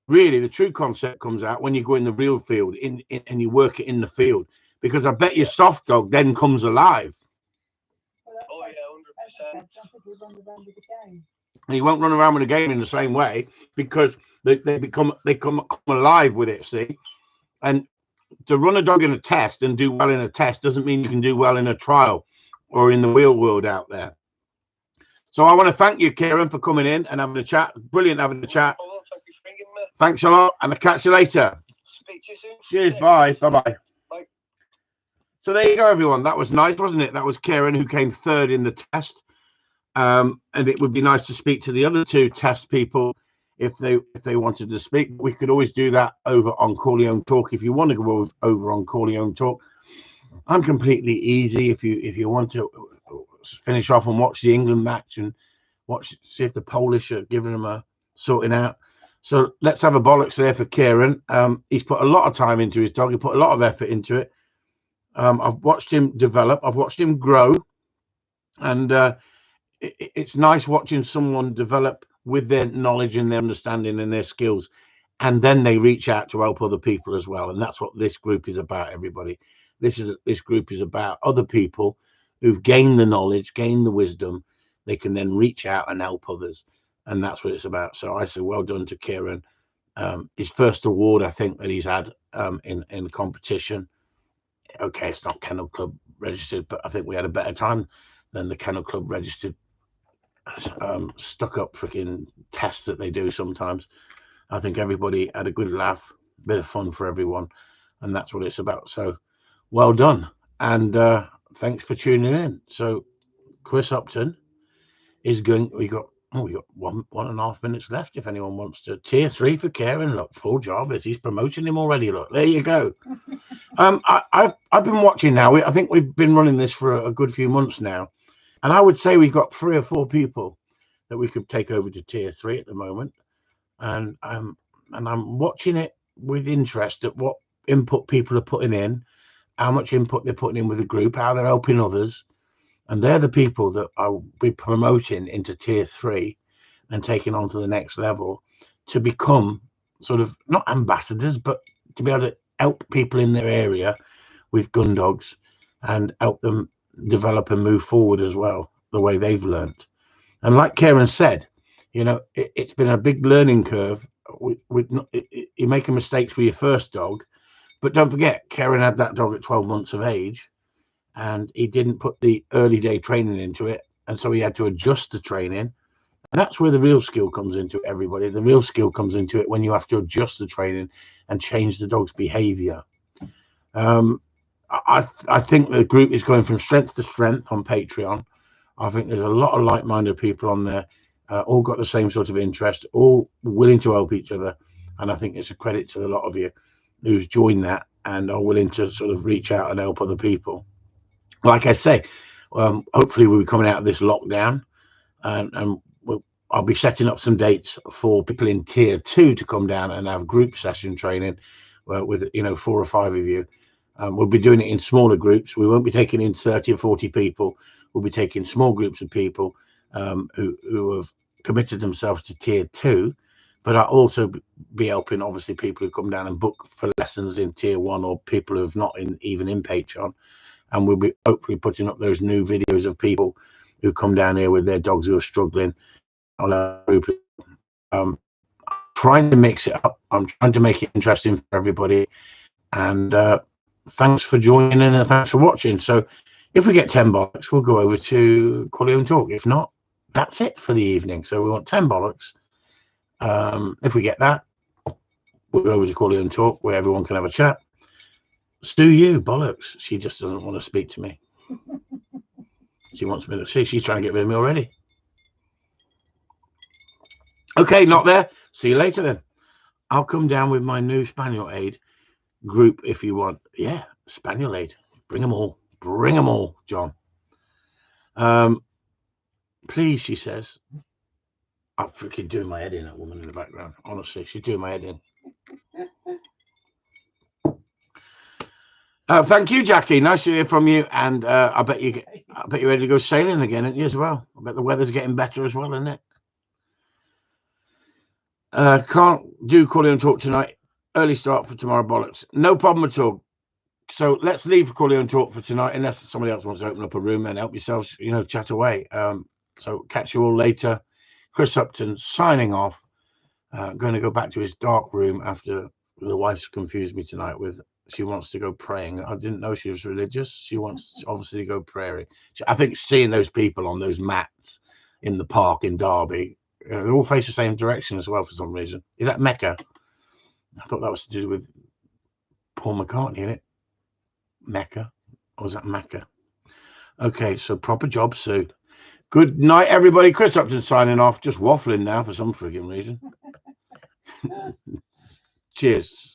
Really, the true concept comes out when you go in the real field and you work it in the field, because I bet your soft dog then comes alive. Oh yeah, 100%. And he won't run around with a game in the same way, because they come alive with it. See, and to run a dog in a test and do well in a test doesn't mean you can do well in a trial or in the real world out there. So I want to thank you, Kieran, for coming in and having a chat. Brilliant having a chat. Oh, thank you for bringing me. Thanks a lot, and I'll catch you later. Speak to you soon. Cheers. Bye. Bye-bye. Bye. So there you go, everyone. That was nice, wasn't it? That was Kieran, who came third in the test. And it would be nice to speak to the other two test people if they wanted to speak. We could always do that over on Corleone Talk if you want to go over on Corleone Talk. I'm completely easy if you want to finish off and watch the England match and see if the Polish are giving them a sorting out. So let's have a bollocks there for Kieran. He's put a lot of time into his dog. He put a lot of effort into it. I've watched him develop. I've watched him grow, and it's nice watching someone develop with their knowledge and their understanding and their skills, and then they reach out to help other people as well. And that's what this group is about, everybody. This group is about other people who've gained the knowledge, gained the wisdom. They can then reach out and help others, and that's what it's about. So I say well done to Kieran. His first award, I think, that he's had in competition. Okay, it's not Kennel Club registered, but I think we had a better time than the Kennel Club registered stuck up freaking tests that they do sometimes. I think everybody had a good laugh, bit of fun for everyone, and that's what it's about. So well done, and thanks for tuning in. So Chris Upton is going. We got 1.5 minutes left. If anyone wants to, tier 3 for Kieran. Look, Paul Jarvis, he's promoting him already. Look, there you go. I've been watching now. I think we've been running this for a good few months now, and I would say we've got 3 or 4 people that we could take over to tier 3 at the moment, and I'm watching it with interest at what input people are putting in, how much input they're putting in with the group, how they're helping others. And they're the people that I'll be promoting into tier 3 and taking on to the next level to become sort of not ambassadors, but to be able to help people in their area with gun dogs and help them develop and move forward as well, the way they've learned. And like Kieran said, you know, it's been a big learning curve. You're making mistakes with your first dog, but don't forget, Kieran had that dog at 12 months of age, and he didn't put the early day training into it, and so he had to adjust the training. And that's where the real skill comes into it, everybody. The real skill comes into it when you have to adjust the training and change the dog's behavior. I think the group is going from strength to strength on Patreon. I think there's a lot of like-minded people on there. all got the same sort of interest, all willing to help each other. And I think it's a credit to a lot of you who's joined that and are willing to sort of reach out and help other people. Like I say, hopefully we'll be coming out of this lockdown, and I'll be setting up some dates for people in tier 2 to come down and have group session training with 4 or 5 of you. We'll be doing it in smaller groups. We won't be taking in 30 or 40 people. We'll be taking small groups of people who have committed themselves to tier 2, but I'll also be helping obviously people who come down and book for lessons in tier 1, or people who have not even in Patreon. And we'll be hopefully putting up those new videos of people who come down here with their dogs who are struggling. Trying to mix it up. I'm trying to make it interesting for everybody. And thanks for joining in, and thanks for watching. So if we get 10 bollocks, we'll go over to Quality and Talk. If not, that's it for the evening. So we want 10 bollocks. If we get that, we'll go over to Quality and Talk, where everyone can have a chat. Stu, you bollocks. She just doesn't want to speak to me. She wants me to see. She's trying to get rid of me already. Okay, not there. See you later then. I'll come down with my new Spaniel Aid group if you want. Yeah, Spaniel Aid. Bring them all. Bring them all, John. Please, she says. I'm freaking doing my head in, that woman in the background. Honestly, she's doing my head in. Thank you, Jackie. Nice to hear from you. And I bet you're ready to go sailing again, aren't you, as well? I bet the weather's getting better as well, isn't it? Can't do Quality and Talk tonight. Early start for tomorrow, bollocks. No problem at all. So let's leave Quality and Talk for tonight, unless somebody else wants to open up a room and help yourselves, chat away. So catch you all later. Chris Upton signing off. Going to go back to his dark room after the wife's confused me tonight with she wants to go praying. I didn't know she was religious. She wants obviously to go praying. I think seeing those people on those mats in the park in Derby, they all face the same direction as well for some reason. Is that Mecca? I thought that was to do with Paul McCartney, in it. Mecca, or was that Mecca? Okay, so proper job, Sue. Good night, everybody. Chris Upton signing off. Just waffling now for some frigging reason. Cheers.